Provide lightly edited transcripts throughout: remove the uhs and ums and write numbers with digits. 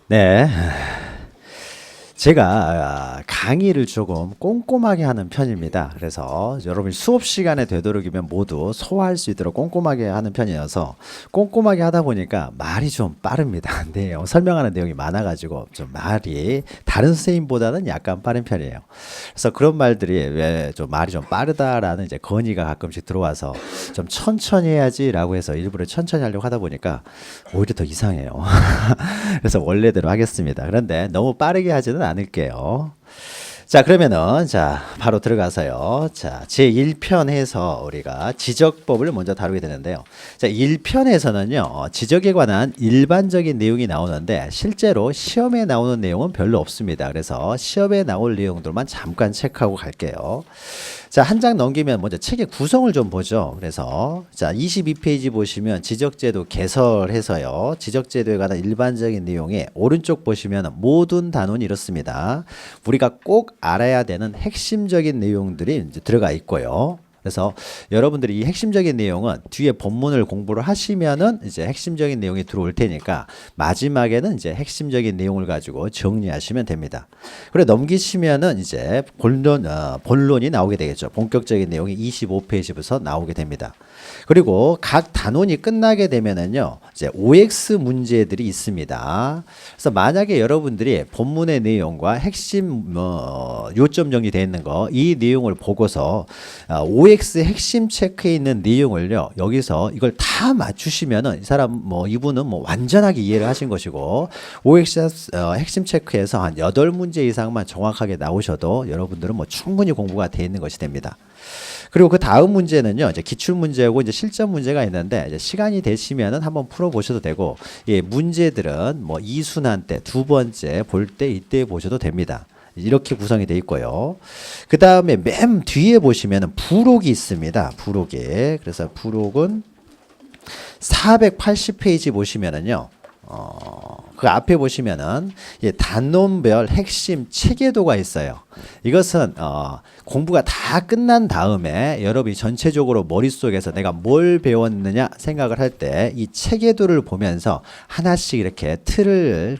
네. 제가 강의를 조금 꼼꼼하게 하는 편입니다. 그래서 여러분이 수업 시간에 되도록이면 모두 소화할 수 있도록 꼼꼼하게 하는 편이어서 꼼꼼하게 하다 보니까 말이 좀 빠릅니다. 설명하는 내용이 많아가지고 좀 말이 다른 선생님보다는 약간 빠른 편이에요. 그래서 그런 말들이 왜 좀 말이 좀 빠르다라는 이제 건의가 가끔씩 들어와서 좀 천천히 해야지라고 해서 일부러 천천히 하려고 하다 보니까 오히려 더 이상해요. 그래서 원래대로 하겠습니다. 그런데 너무 빠르게 하지는 않을게요. 자, 그러면은, 자, 바로 들어가서요. 자, 제1편에서 우리가 지적법을 먼저 다루게 되는데요. 자, 1편에서는요, 지적에 관한 일반적인 내용이 나오는데, 실제로 시험에 나오는 내용은 별로 없습니다. 그래서 시험에 나올 내용들만 잠깐 체크하고 갈게요. 자, 한 장 넘기면 먼저 책의 구성을 좀 보죠. 그래서 자, 22페이지 보시면 지적제도 개설해서요. 지적제도에 관한 일반적인 내용에 오른쪽 보시면 모든 단원이 이렇습니다. 우리가 꼭 알아야 되는 핵심적인 내용들이 이제 들어가 있고요. 그래서 여러분들이 이 핵심적인 내용은 뒤에 본문을 공부를 하시면은 이제 핵심적인 내용이 들어올 테니까 마지막에는 이제 핵심적인 내용을 가지고 정리하시면 됩니다. 그래 넘기시면은 이제 본론이 나오게 되겠죠. 본격적인 내용이 25페이지부터 나오게 됩니다. 그리고 각 단원이 끝나게 되면은요, 이제 OX 문제들이 있습니다. 그래서 만약에 여러분들이 본문의 내용과 핵심 요점 정리되어 있는 거, 이 내용을 보고서 OX 핵심 체크에 있는 내용을요, 여기서 이걸 다 맞추시면은 이 사람 이분은 완전하게 이해를 하신 것이고, OX 핵심 체크에서 한 8문제 이상만 정확하게 나오셔도 여러분들은 충분히 공부가 되어 있는 것이 됩니다. 그리고 그 다음 문제는요, 이제 기출 문제고 이제 실전 문제가 있는데, 이제 시간이 되시면은 한번 풀어보셔도 되고, 예, 문제들은 이순환 때, 두 번째 볼 때 이때 보셔도 됩니다. 이렇게 구성이 되어 있고요. 그 다음에 맨 뒤에 보시면은 부록이 있습니다. 부록이. 그래서 부록은 480페이지 보시면은요, 그 앞에 보시면은 단원별 핵심 체계도가 있어요. 이것은 공부가 다 끝난 다음에 여러분이 전체적으로 머릿속에서 내가 뭘 배웠느냐 생각을 할 때 이 체계도를 보면서 하나씩 이렇게 틀을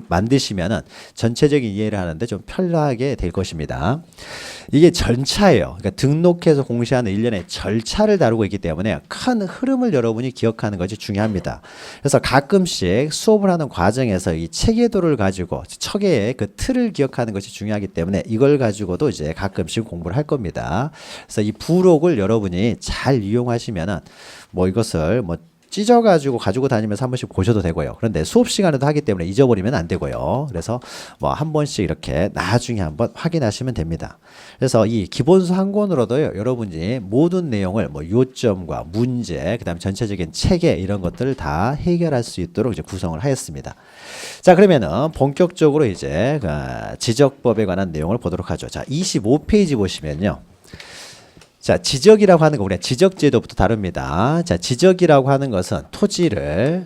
만드시면은 전체적인 이해를 하는데 좀 편하게 될 것입니다. 이게 절차예요. 그러니까 등록해서 공시하는 일련의 절차를 다루고 있기 때문에 큰 흐름을 여러분이 기억하는 것이 중요합니다. 그래서 가끔씩 수업을 하는 과정에서 이 체계도를 가지고 척의 그 틀을 기억하는 것이 중요하기 때문에 이걸 가지고도 이제 가끔씩 공부를 할 겁니다. 그래서 이 부록을 여러분이 잘 이용하시면은 이것을 찢어가지고 가지고 다니면서 한 번씩 보셔도 되고요. 그런데 수업 시간에도 하기 때문에 잊어버리면 안 되고요. 그래서 한 번씩 이렇게 나중에 한번 확인하시면 됩니다. 그래서 이 기본서 한 권으로도요, 여러분이 모든 내용을 요점과 문제, 그 다음에 전체적인 체계 이런 것들을 다 해결할 수 있도록 이제 구성을 하였습니다. 자, 그러면은 본격적으로 이제 지적법에 관한 내용을 보도록 하죠. 자, 25페이지 보시면요. 자, 지적이라고 하는 거 우리가 지적제도부터 다룹니다. 자, 지적이라고 하는 것은 토지를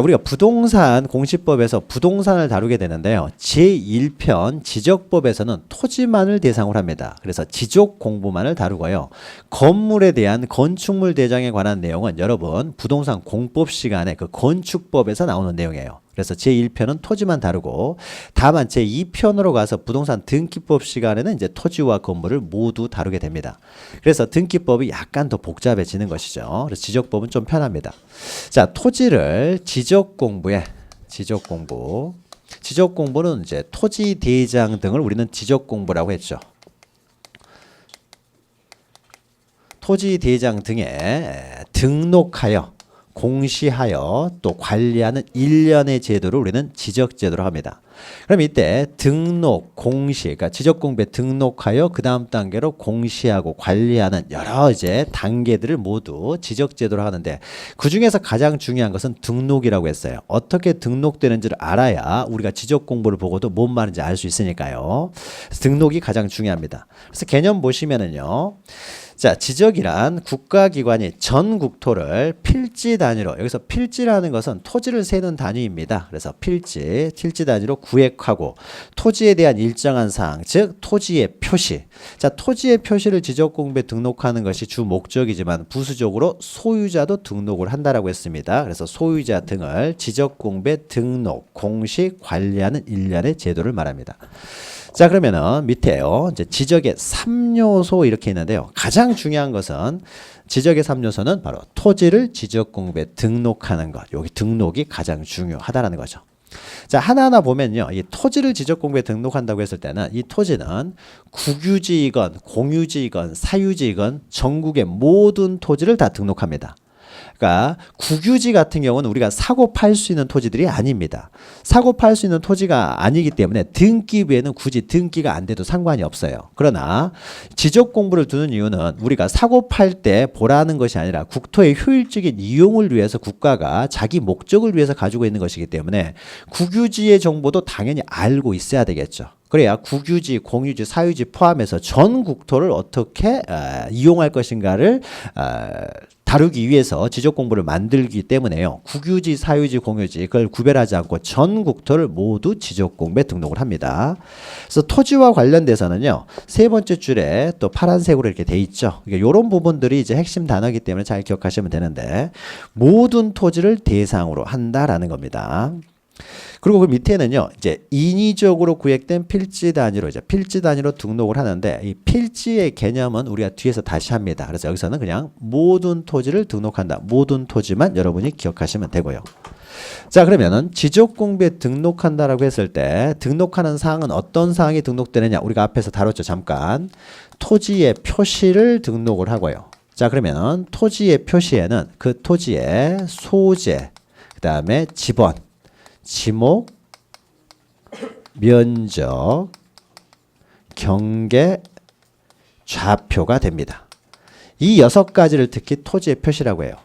우리가 부동산 공시법에서 부동산을 다루게 되는데요. 제1편 지적법에서는 토지만을 대상으로 합니다. 그래서 지적 공부만을 다루고요. 건물에 대한 건축물 대장에 관한 내용은 여러분 부동산 공법 시간에 그 건축법에서 나오는 내용이에요. 그래서 제1편은 토지만 다루고 다만 제2편으로 가서 부동산 등기법 시간에는 이제 토지와 건물을 모두 다루게 됩니다. 그래서 등기법이 약간 더 복잡해지는 것이죠. 그래서 지적법은 좀 편합니다. 자, 토지를 지적 공부는 이제 토지 대장 등을 우리는 지적 공부라고 했죠. 토지 대장 등에 등록하여 공시하여 또 관리하는 일련의 제도를 우리는 지적제도로 합니다. 그럼 이때 등록, 공시, 그러니까 지적공부에 등록하여 그 다음 단계로 공시하고 관리하는 여러 이제 단계들을 모두 지적제도로 하는데 그 중에서 가장 중요한 것은 등록이라고 했어요. 어떻게 등록되는지를 알아야 우리가 지적공부를 보고도 뭔 말인지 알 수 있으니까요. 등록이 가장 중요합니다. 그래서 개념 보시면은요. 자, 지적이란 국가기관이 전 국토를 필지 단위로, 여기서 필지라는 것은 토지를 세는 단위입니다. 그래서 필지 단위로 구획하고 토지에 대한 일정한 사항, 즉 토지의 표시. 자, 토지의 표시를 지적공부에 등록하는 것이 주 목적이지만 부수적으로 소유자도 등록을 한다라고 했습니다. 그래서 소유자 등을 지적공부에 등록, 공시, 관리하는 일련의 제도를 말합니다. 자, 그러면은 밑에요. 이제 지적의 3요소 이렇게 있는데요. 가장 중요한 것은 지적의 3요소는 바로 토지를 지적공부에 등록하는 것. 여기 등록이 가장 중요하다라는 거죠. 자, 하나하나 보면요. 이 토지를 지적공부에 등록한다고 했을 때는 이 토지는 국유지이건 공유지이건 사유지이건 전국의 모든 토지를 다 등록합니다. 그러니까 국유지 같은 경우는 우리가 사고 팔 수 있는 토지들이 아닙니다. 사고 팔 수 있는 토지가 아니기 때문에 등기부에는 굳이 등기가 안 돼도 상관이 없어요. 그러나 지적 공부를 두는 이유는 우리가 사고 팔 때 보라는 것이 아니라 국토의 효율적인 이용을 위해서 국가가 자기 목적을 위해서 가지고 있는 것이기 때문에 국유지의 정보도 당연히 알고 있어야 되겠죠. 그래야 국유지, 공유지, 사유지 포함해서 전 국토를 어떻게 이용할 것인가를 다루기 위해서 지적 공부를 만들기 때문에요. 국유지, 사유지, 공유지 그걸 구별하지 않고 전 국토를 모두 지적 공부에 등록을 합니다. 그래서 토지와 관련돼서는요. 세 번째 줄에 또 파란색으로 이렇게 돼 있죠. 이런 부분들이 이제 핵심 단어이기 때문에 잘 기억하시면 되는데 모든 토지를 대상으로 한다라는 겁니다. 그리고 그 밑에는요, 이제 인위적으로 구획된 필지 단위로 이제 필지 단위로 등록을 하는데 이 필지의 개념은 우리가 뒤에서 다시 합니다. 그래서 여기서는 그냥 모든 토지를 등록한다. 모든 토지만 여러분이 기억하시면 되고요. 자, 그러면은 지적 공부에 등록한다라고 했을 때 등록하는 사항은 어떤 사항이 등록되느냐? 우리가 앞에서 다뤘죠, 잠깐. 토지의 표시를 등록을 하고요. 자, 그러면은 토지의 표시에는 그 토지의 소재, 그다음에 지번, 지목, 면적, 경계, 좌표가 됩니다. 이 6가지를 특히 토지의 표시라고 해요.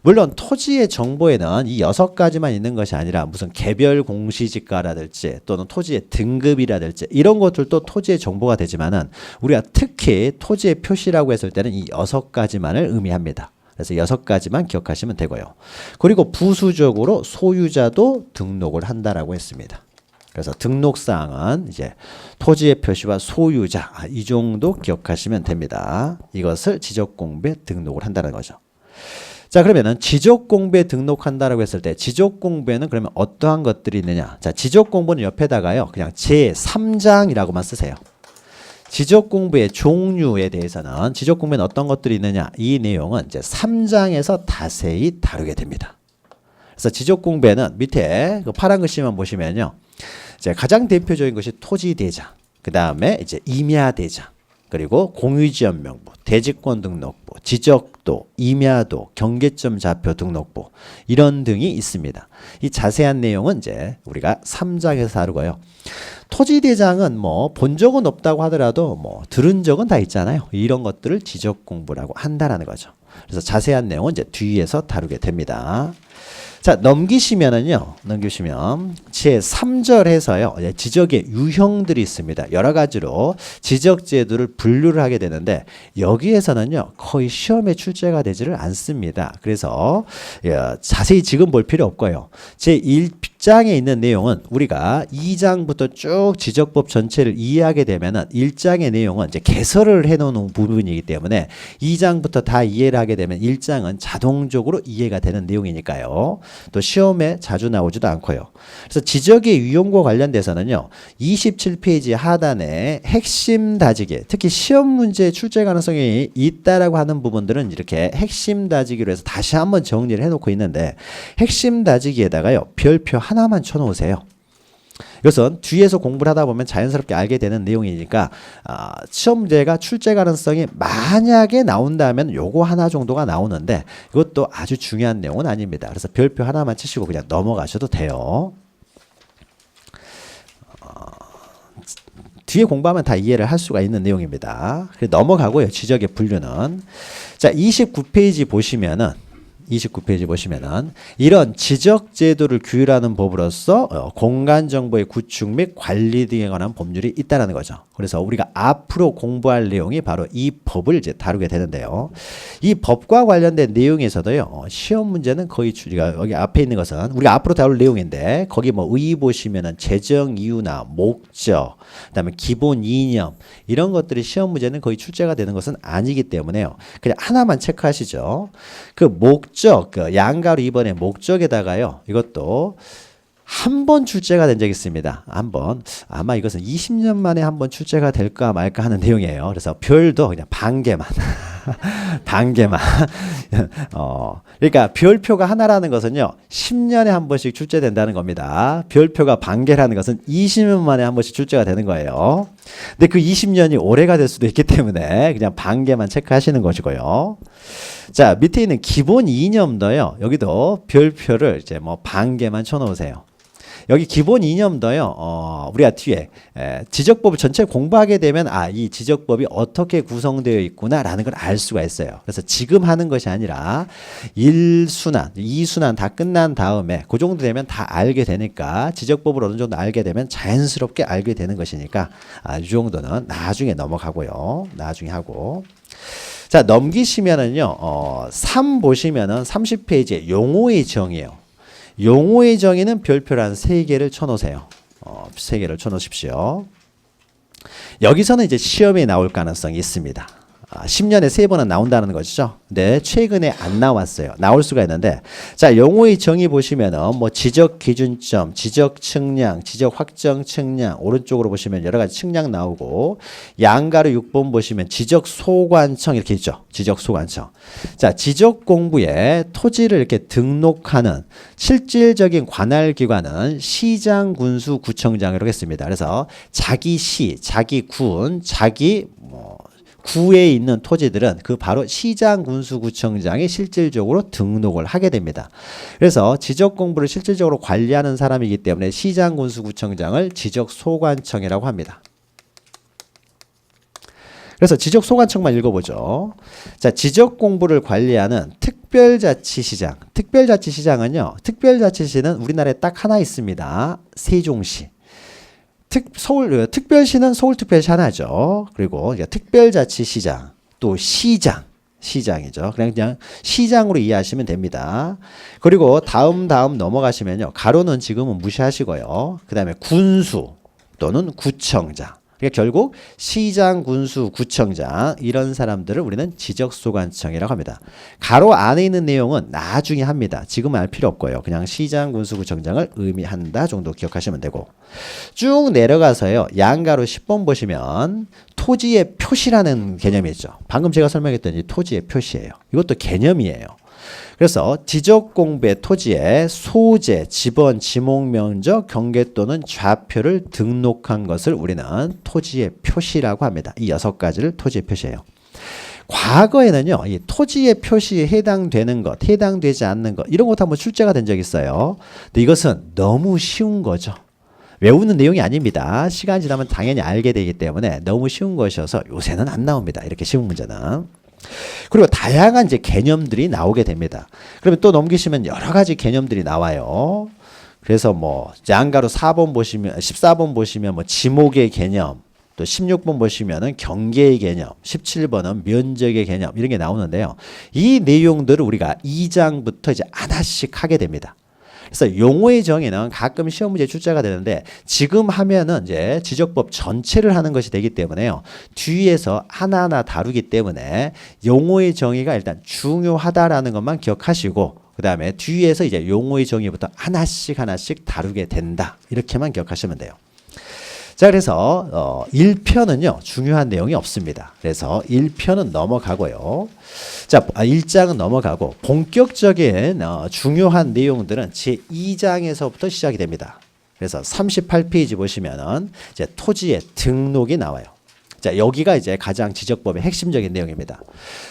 물론 토지의 정보에는 이 6가지만 있는 것이 아니라 무슨 개별 공시지가라든지 또는 토지의 등급이라든지 이런 것들도 토지의 정보가 되지만은 우리가 특히 토지의 표시라고 했을 때는 이 6가지만을 의미합니다. 그래서 6가지만 기억하시면 되고요. 그리고 부수적으로 소유자도 등록을 한다라고 했습니다. 그래서 등록사항은 이제 토지의 표시와 소유자 이 정도 기억하시면 됩니다. 이것을 지적공부에 등록을 한다는 거죠. 자, 그러면은 지적공부에 등록한다라고 했을 때 지적공부에는 그러면 어떠한 것들이 있느냐? 자, 지적공부는 옆에다가요. 그냥 제3장이라고만 쓰세요. 지적공부의 종류에 대해서는 지적공부에는 어떤 것들이 있느냐 이 내용은 이제 3장에서 자세히 다루게 됩니다. 그래서 지적공부에는 밑에 그 파란 글씨만 보시면요 이제 가장 대표적인 것이 토지대장, 그 다음에 이제 임야대장, 그리고 공유지연명부, 대지권 등록부, 지적도, 임야도, 경계점 좌표 등록부 이런 등이 있습니다. 이 자세한 내용은 이제 우리가 3장에서 다루고요. 토지대장은 뭐 본 적은 없다고 하더라도 뭐 들은 적은 다 있잖아요. 이런 것들을 지적 공부라고 한다라는 거죠. 그래서 자세한 내용은 이제 뒤에서 다루게 됩니다. 자, 넘기시면 제3절에서요. 지적의 유형들이 있습니다. 여러 가지로 지적 제도를 분류를 하게 되는데 여기에서는요. 거의 시험에 출제가 되지를 않습니다. 그래서 자세히 지금 볼 필요 없고요. 제1장에 있는 내용은 우리가 2장부터 쭉 지적법 전체를 이해하게 되면은 1장의 내용은 이제 개설을 해 놓은 부분이기 때문에 2장부터 다 이해를 하게 되면 1장은 자동적으로 이해가 되는 내용이니까요. 또 시험에 자주 나오지도 않고요. 그래서 지적의 유형과 관련돼서는요. 27페이지 하단에 핵심 다지기, 특히 시험 문제에 출제 가능성이 있다라고 하는 부분들은 이렇게 핵심 다지기로 해서 다시 한번 정리를 해놓고 있는데 핵심 다지기에다가요. 별표 하나만 쳐놓으세요. 이것은 뒤에서 공부를 하다 보면 자연스럽게 알게 되는 내용이니까 시험 문제가 출제 가능성이 만약에 나온다면 요거 하나 정도가 나오는데 이것도 아주 중요한 내용은 아닙니다. 그래서 별표 하나만 치시고 그냥 넘어가셔도 돼요. 뒤에 공부하면 다 이해를 할 수가 있는 내용입니다. 넘어가고요. 지적의 분류는 자 29페이지 보시면은 29페이지 보시면은 이런 지적 제도를 규율하는 법으로서 공간 정보의 구축 및 관리 등에 관한 법률이 있다라는 거죠. 그래서 우리가 앞으로 공부할 내용이 바로 이 법을 이제 다루게 되는데요. 이 법과 관련된 내용에서도요. 시험 문제는 거의 주가 여기 앞에 있는 것은 우리가 앞으로 다룰 내용인데 거기 뭐 의 보시면은 재정 이유나 목적, 그다음에 기본 이념 이런 것들이 시험 문제는 거의 출제가 되는 것은 아니기 때문에요. 그냥 하나만 체크하시죠. 그 목적, 그 양가로 2번의 목적에다가요. 이것도 한 번 출제가 된 적이 있습니다. 한 번. 아마 이것은 20년 만에 한 번 출제가 될까 말까 하는 내용이에요. 그래서 별도 그냥 반개만. 단계만. 그러니까 별표가 하나라는 것은요, 10년에 한 번씩 출제된다는 겁니다. 별표가 반개라는 것은 20년 만에 한 번씩 출제가 되는 거예요. 근데 그 20년이 올해가 될 수도 있기 때문에 그냥 반개만 체크하시는 것이고요. 자, 밑에 있는 기본 이념도요, 여기도 별표를 이제 뭐 반개만 쳐놓으세요. 여기 기본 이념도요, 우리가 뒤에 지적법을 전체 공부하게 되면 이 지적법이 어떻게 구성되어 있구나라는 걸 알 수가 있어요. 그래서 지금 하는 것이 아니라 1순환, 2순환 다 끝난 다음에 그 정도 되면 다 알게 되니까 지적법을 어느 정도 알게 되면 자연스럽게 알게 되는 것이니까 이 정도는 나중에 넘어가고요. 나중에 하고. 자, 넘기시면은요, 3 보시면은 30페이지에 용어의 정의예요. 용어의 정의는 별표란 3개를 쳐놓으세요. 3개를 쳐놓으십시오. 여기서는 이제 시험에 나올 가능성이 있습니다. 10년에 3번은 나온다는 것이죠. 근데 최근에 안 나왔어요. 나올 수가 있는데, 자, 용어의 정의 보시면은 뭐 지적 기준점, 지적 측량, 지적 확정 측량, 오른쪽으로 보시면 여러 가지 측량 나오고, 양가로 6번 보시면 지적 소관청 이렇게 있죠. 지적 소관청. 자, 지적 공부에 토지를 이렇게 등록하는 실질적인 관할 기관은 시장, 군수, 구청장이라고 했습니다. 그래서 자기 시, 자기 군, 자기 구에 있는 토지들은 그 바로 시장, 군수, 구청장이 실질적으로 등록을 하게 됩니다. 그래서 지적 공부를 실질적으로 관리하는 사람이기 때문에 시장, 군수, 구청장을 지적 소관청이라고 합니다. 그래서 지적 소관청만 읽어보죠. 자, 지적 공부를 관리하는 특별자치시장. 특별자치시장은요, 특별자치시는 우리나라에 딱 하나 있습니다. 세종시. 특별시는 서울특별시 하나죠. 그리고 특별자치시장, 또 시장이죠. 그냥 시장으로 이해하시면 됩니다. 그리고 다음 넘어가시면요. 가로는 지금은 무시하시고요. 그 다음에 군수 또는 구청장. 그러니까 결국 시장, 군수, 구청장 이런 사람들을 우리는 지적소관청이라고 합니다. 가로 안에 있는 내용은 나중에 합니다. 지금은 알 필요 없고요. 그냥 시장, 군수, 구청장을 의미한다 정도 기억하시면 되고, 쭉 내려가서요. 양가로 10번 보시면 토지의 표시라는 개념이 있죠. 방금 제가 설명했던 이 토지의 표시예요. 이것도 개념이에요. 그래서 지적 공부의 토지에 소재, 지번, 지목 면적, 경계 또는 좌표를 등록한 것을 우리는 토지의 표시라고 합니다. 이 6가지를 토지의 표시예요. 과거에는요, 이 토지의 표시에 해당되는 것, 해당되지 않는 것, 이런 것도 한번 출제가 된 적이 있어요. 근데 이것은 너무 쉬운 거죠. 외우는 내용이 아닙니다. 시간 지나면 당연히 알게 되기 때문에 너무 쉬운 것이어서 요새는 안 나옵니다. 이렇게 쉬운 문제는. 그리고 다양한 이제 개념들이 나오게 됩니다. 그러면 또 넘기시면 여러 가지 개념들이 나와요. 그래서 뭐 양가로 4번 보시면 14번 보시면 뭐 지목의 개념, 또 16번 보시면은 경계의 개념, 17번은 면적의 개념 이런 게 나오는데요. 이 내용들을 우리가 2장부터 이제 하나씩 하게 됩니다. 그래서 용어의 정의는 가끔 시험 문제 출제가 되는데 지금 하면은 이제 지적법 전체를 하는 것이 되기 때문에요. 뒤에서 하나하나 다루기 때문에 용어의 정의가 일단 중요하다라는 것만 기억하시고, 그 다음에 뒤에서 이제 용어의 정의부터 하나씩 다루게 된다. 이렇게만 기억하시면 돼요. 자, 그래서 1편은요 중요한 내용이 없습니다. 그래서 1편은 넘어가고요. 자, 1장은 넘어가고 본격적인 중요한 내용들은 제2장에서부터 시작이 됩니다. 그래서 38페이지 보시면은 이제 토지의 등록이 나와요. 자, 여기가 이제 가장 지적법의 핵심적인 내용입니다.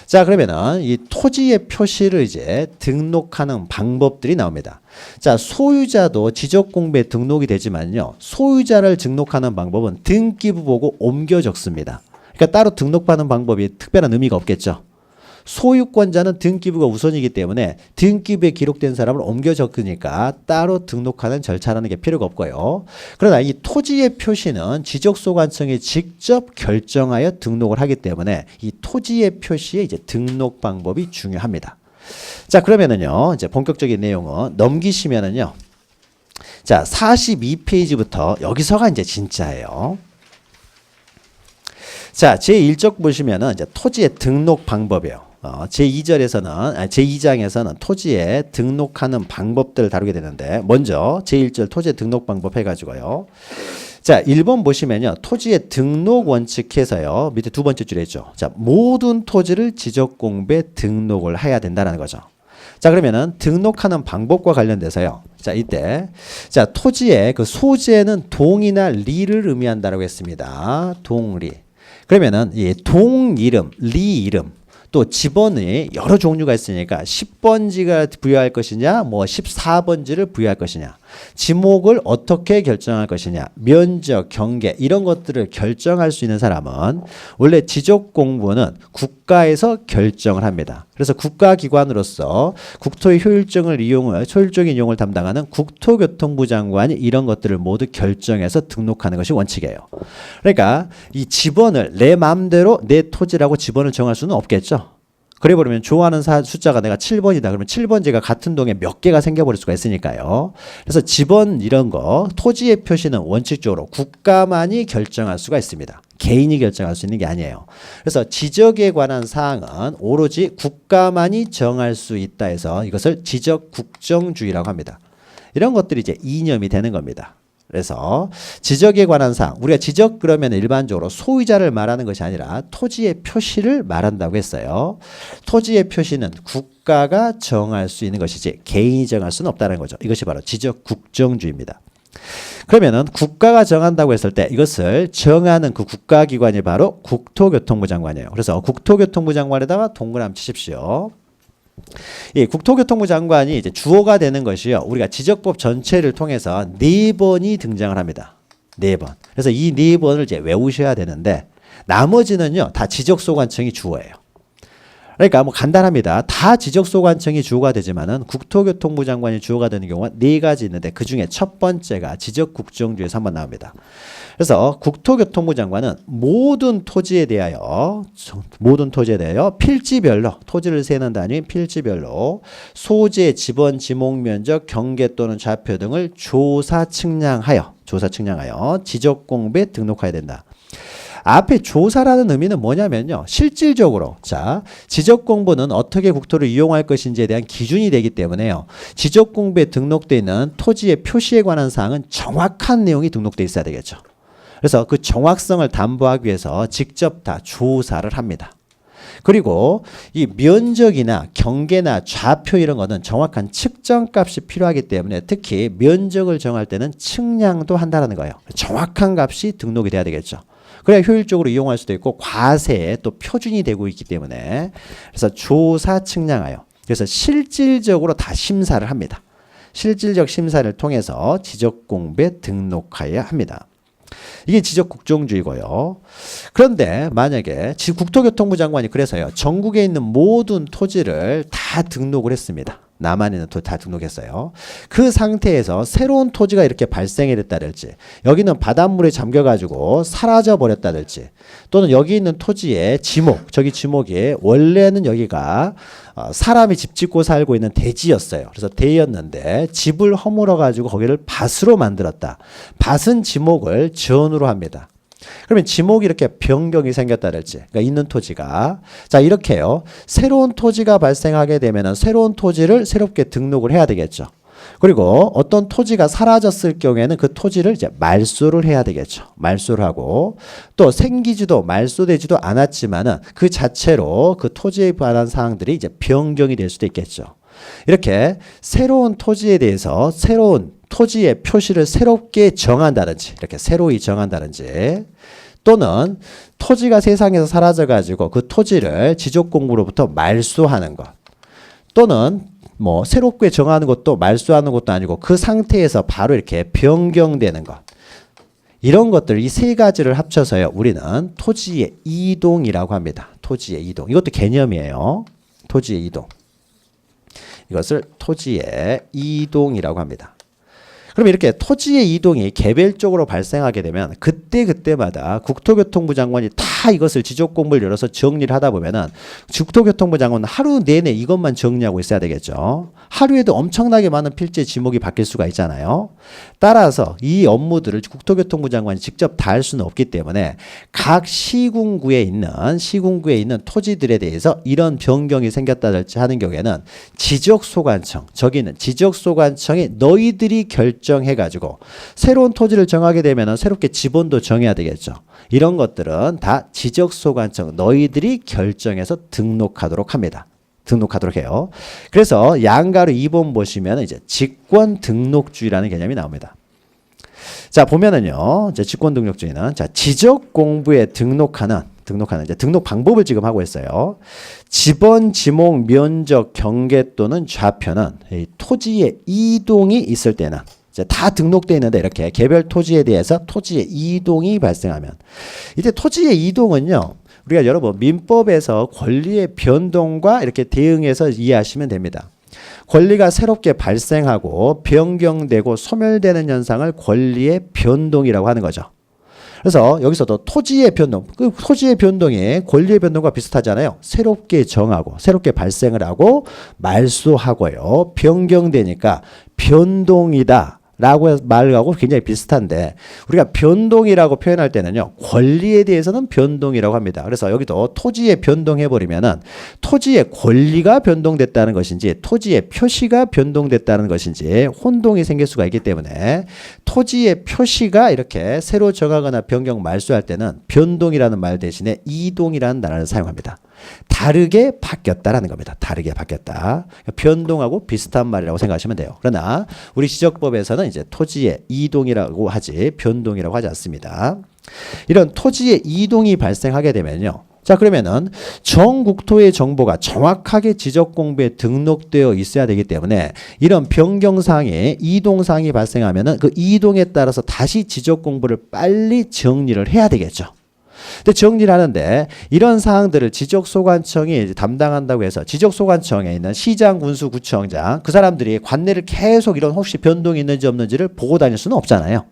자, 그러면은 이 토지의 표시를 이제 등록하는 방법들이 나옵니다. 자, 소유자도 지적 공부에 등록이 되지만요. 소유자를 등록하는 방법은 등기부 보고 옮겨 적습니다. 그러니까 따로 등록받는 방법이 특별한 의미가 없겠죠. 소유권자는 등기부가 우선이기 때문에 등기부에 기록된 사람을 옮겨 적으니까 따로 등록하는 절차라는 게 필요가 없고요. 그러나 이 토지의 표시는 지적소관청이 직접 결정하여 등록을 하기 때문에 이 토지의 표시의 이제 등록 방법이 중요합니다. 자, 그러면은요, 이제 본격적인 내용은 넘기시면은요, 자, 42페이지부터 여기서가 이제 진짜예요. 자, 제1쪽 보시면은 이제 토지의 등록 방법이에요. 제2장에서는 토지에 등록하는 방법들을 다루게 되는데, 먼저 제1절 토지의 등록 방법 해가지고요. 자, 1번 보시면요. 토지의 등록 원칙에서요. 밑에 두 번째 줄에 있죠. 자, 모든 토지를 지적공부에 등록을 해야 된다는 거죠. 자, 그러면은 등록하는 방법과 관련돼서요. 자, 이때 자, 토지의 그 소재는 동이나 리를 의미한다라고 했습니다. 동, 리. 그러면은 이 동 이름, 리 이름, 또 지번이 여러 종류가 있으니까 10번지가 부여할 것이냐, 뭐 14번지를 부여할 것이냐, 지목을 어떻게 결정할 것이냐, 면적, 경계 이런 것들을 결정할 수 있는 사람은 원래 지적공부는 국가에서 결정을 합니다. 그래서 국가기관으로서 국토의 효율적인 이용을 담당하는 국토교통부 장관이 이런 것들을 모두 결정해서 등록하는 것이 원칙이에요. 그러니까 이 지번을 내 마음대로 내 토지라고 지번을 정할 수는 없겠죠. 그래 버리면 좋아하는 숫자가 내가 7번이다. 그러면 7번지가 같은 동에 몇 개가 생겨버릴 수가 있으니까요. 그래서 지번 이런 거 토지의 표시는 원칙적으로 국가만이 결정할 수가 있습니다. 개인이 결정할 수 있는 게 아니에요. 그래서 지적에 관한 사항은 오로지 국가만이 정할 수 있다 해서 이것을 지적국정주의라고 합니다. 이런 것들이 이제 이념이 되는 겁니다. 그래서 지적에 관한 사항, 우리가 지적 그러면 일반적으로 소유자를 말하는 것이 아니라 토지의 표시를 말한다고 했어요. 토지의 표시는 국가가 정할 수 있는 것이지 개인이 정할 수는 없다는 거죠. 이것이 바로 지적 국정주의입니다. 그러면은 국가가 정한다고 했을 때 이것을 정하는 그 국가기관이 바로 국토교통부 장관이에요. 그래서 국토교통부 장관에다가 동그라미 치십시오. 이 국토교통부 장관이 이제 주어가 되는 것이요. 우리가 지적법 전체를 통해서 4번이 등장을 합니다. 4번. 그래서 이 4번을 이제 외우셔야 되는데 나머지는요. 다 지적소관청이 주어예요. 그러니까 뭐 간단합니다. 다 지적소관청이 주어가 되지만은 국토교통부 장관이 주어가 되는 경우가 4가지 있는데 그 중에 첫 번째가 지적국정주의에서 한번 나옵니다. 그래서 국토교통부 장관은 모든 토지에 대하여 필지별로 토지를 세는 단위 필지별로 소재, 지번, 지목, 면적, 경계 또는 좌표 등을 조사 측량하여 지적공부에 등록해야 된다. 앞에 조사라는 의미는 뭐냐면요. 실질적으로 자 지적공부는 어떻게 국토를 이용할 것인지에 대한 기준이 되기 때문에요. 지적공부에 등록되어 있는 토지의 표시에 관한 사항은 정확한 내용이 등록되어 있어야 되겠죠. 그래서 그 정확성을 담보하기 위해서 직접 다 조사를 합니다. 그리고 이 면적이나 경계나 좌표 이런 거는 정확한 측정값이 필요하기 때문에 특히 면적을 정할 때는 측량도 한다는 거예요. 정확한 값이 등록이 돼야 되겠죠. 그래야 효율적으로 이용할 수도 있고 과세에 또 표준이 되고 있기 때문에 그래서 조사 측량하여 그래서 실질적으로 다 심사를 합니다. 실질적 심사를 통해서 지적공부에 등록해야 합니다. 이게 지적국정주의고요. 그런데 만약에 국토교통부 장관이 그래서요. 전국에 있는 모든 토지를 다 등록을 했습니다. 남한에 있는 토지 다 등록했어요. 그 상태에서 새로운 토지가 이렇게 발생이 됐다든지 여기는 바닷물에 잠겨가지고 사라져 버렸다든지 또는 여기 있는 토지의 저기 지목이 원래는 여기가 사람이 집 짓고 살고 있는 대지였어요. 그래서 대였는데 집을 허물어가지고 거기를 밭으로 만들었다. 밭은 지목을 전으로 합니다. 그러면 지목이 이렇게 변경이 생겼다랄지, 그러니까 있는 토지가 자 이렇게요. 새로운 토지가 발생하게 되면은 새로운 토지를 새롭게 등록을 해야 되겠죠. 그리고 어떤 토지가 사라졌을 경우에는 그 토지를 이제 말소를 해야 되겠죠. 말소를 하고 또 생기지도 말소되지도 않았지만은 그 자체로 그 토지에 관한 사항들이 이제 변경이 될 수도 있겠죠. 이렇게 새로운 토지에 대해서 새로운 토지의 표시를 새롭게 정한다든지 이렇게 새로이 정한다든지 또는 토지가 세상에서 사라져가지고 그 토지를 지적공부로부터 말소하는 것 또는 뭐 새롭게 정하는 것도 말소하는 것도 아니고 그 상태에서 바로 이렇게 변경되는 것 이런 것들 이 세 가지를 합쳐서요. 우리는 토지의 이동이라고 합니다. 토지의 이동. 이것도 개념이에요. 토지의 이동. 이것을 토지의 이동이라고 합니다. 그럼 이렇게 토지의 이동이 개별적으로 발생하게 되면 그때마다 국토교통부 장관이 다 이것을 지적공부를 열어서 정리를 하다 보면은 국토교통부 장관은 하루 내내 이것만 정리하고 있어야 되겠죠. 하루에도 엄청나게 많은 필지 지목이 바뀔 수가 있잖아요. 따라서 이 업무들을 국토교통부 장관이 직접 다 할 수는 없기 때문에 각 시군구에 있는 토지들에 대해서 이런 변경이 생겼다든지 하는 경우에는 지적소관청, 저기는 지적소관청이 너희들이 결정해가지고 새로운 토지를 정하게 되면 새롭게 지번도 정해야 되겠죠. 이런 것들은 다 지적소관청 너희들이 결정해서 등록하도록 합니다. 등록하도록 해요. 그래서 양가로 2번 보시면 이제 직권 등록주의라는 개념이 나옵니다. 자, 보면은요. 이제 직권 등록주의는 자, 지적 공부에 등록하는 이제 등록 방법을 지금 하고 있어요. 지번, 지목, 면적, 경계 또는 좌표는 이 토지의 이동이 있을 때는 이제 다 등록되어 있는데 이렇게 개별 토지에 대해서 토지의 이동이 발생하면 이때 토지의 이동은요. 우리가 여러분 민법에서 권리의 변동과 이렇게 대응해서 이해하시면 됩니다. 권리가 새롭게 발생하고 변경되고 소멸되는 현상을 권리의 변동이라고 하는 거죠. 그래서 여기서도 토지의 변동, 그 토지의 변동이 권리의 변동과 비슷하잖아요. 새롭게 정하고 새롭게 발생을 하고 말소하고요. 변경되니까 변동이다. 라고 말하고 굉장히 비슷한데 우리가 변동이라고 표현할 때는요. 권리에 대해서는 변동이라고 합니다. 그래서 여기도 토지에 변동해버리면은 토지의 권리가 변동됐다는 것인지 토지의 표시가 변동됐다는 것인지 혼동이 생길 수가 있기 때문에 토지의 표시가 이렇게 새로 정하거나 변경 말소할 때는 변동이라는 말 대신에 이동이라는 단어를 사용합니다. 다르게 바뀌었다라는 겁니다. 다르게 바뀌었다. 변동하고 비슷한 말이라고 생각하시면 돼요. 그러나 우리 지적법에서는 이제 토지의 이동이라고 하지 변동이라고 하지 않습니다. 이런 토지의 이동이 발생하게 되면요. 자, 그러면은 전국토의 정보가 정확하게 지적공부에 등록되어 있어야 되기 때문에 이런 변경사항이 이동사항이 발생하면은 그 이동에 따라서 다시 지적공부를 빨리 정리를 해야 되겠죠. 근데 정리를 하는데 이런 사항들을 지적소관청이 담당한다고 해서 지적소관청에 있는 시장, 군수, 구청장 그 사람들이 관내를 계속 이런 혹시 변동이 있는지 없는지를 보고 다닐 수는 없잖아요.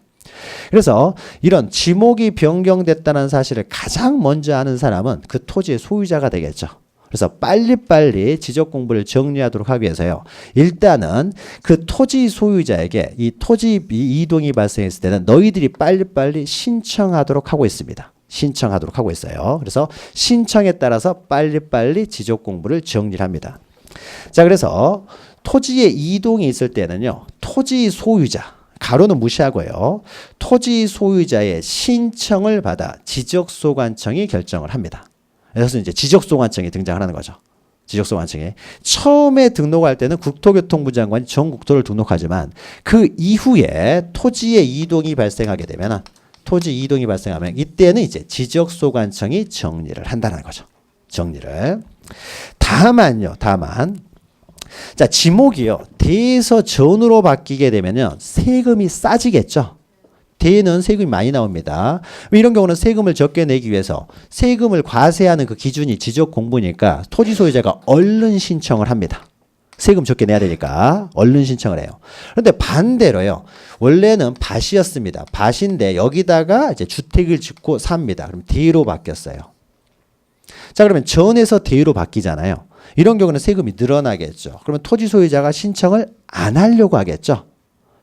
그래서 이런 지목이 변경됐다는 사실을 가장 먼저 아는 사람은 그 토지의 소유자가 되겠죠. 그래서 빨리빨리 지적 공부를 정리하도록 하기 위해서요. 일단은 그 토지 소유자에게 이 토지 이동이 발생했을 때는 너희들이 빨리빨리 신청하도록 하고 있습니다. 신청하도록 하고 있어요. 그래서 신청에 따라서 빨리빨리 지적 공부를 정리를 합니다. 자, 그래서 토지의 이동이 있을 때는요. 토지 소유자, 가로는 무시하고요. 토지 소유자의 신청을 받아 지적소관청이 결정을 합니다. 그래서 이제 지적소관청이 등장을 하는 거죠. 지적소관청이 처음에 등록할 때는 국토교통부 장관이 전국토를 등록하지만 그 이후에 토지의 이동이 발생하게 되면 토지 이동이 발생하면 이때는 이제 지적소관청이 정리를 한다는 거죠. 정리를. 다만 자, 지목이요. 대에서 전으로 바뀌게 되면요. 세금이 싸지겠죠. 대에는 세금이 많이 나옵니다. 이런 경우는 세금을 적게 내기 위해서 세금을 과세하는 그 기준이 지적 공부니까 토지 소유자가 얼른 신청을 합니다. 세금 적게 내야 되니까 얼른 신청을 해요. 그런데 반대로요. 원래는 밭이었습니다. 밭인데 여기다가 이제 주택을 짓고 삽니다. 그럼 대로 바뀌었어요. 자, 그러면 전에서 대로 바뀌잖아요. 이런 경우는 세금이 늘어나겠죠. 그러면 토지 소유자가 신청을 안 하려고 하겠죠.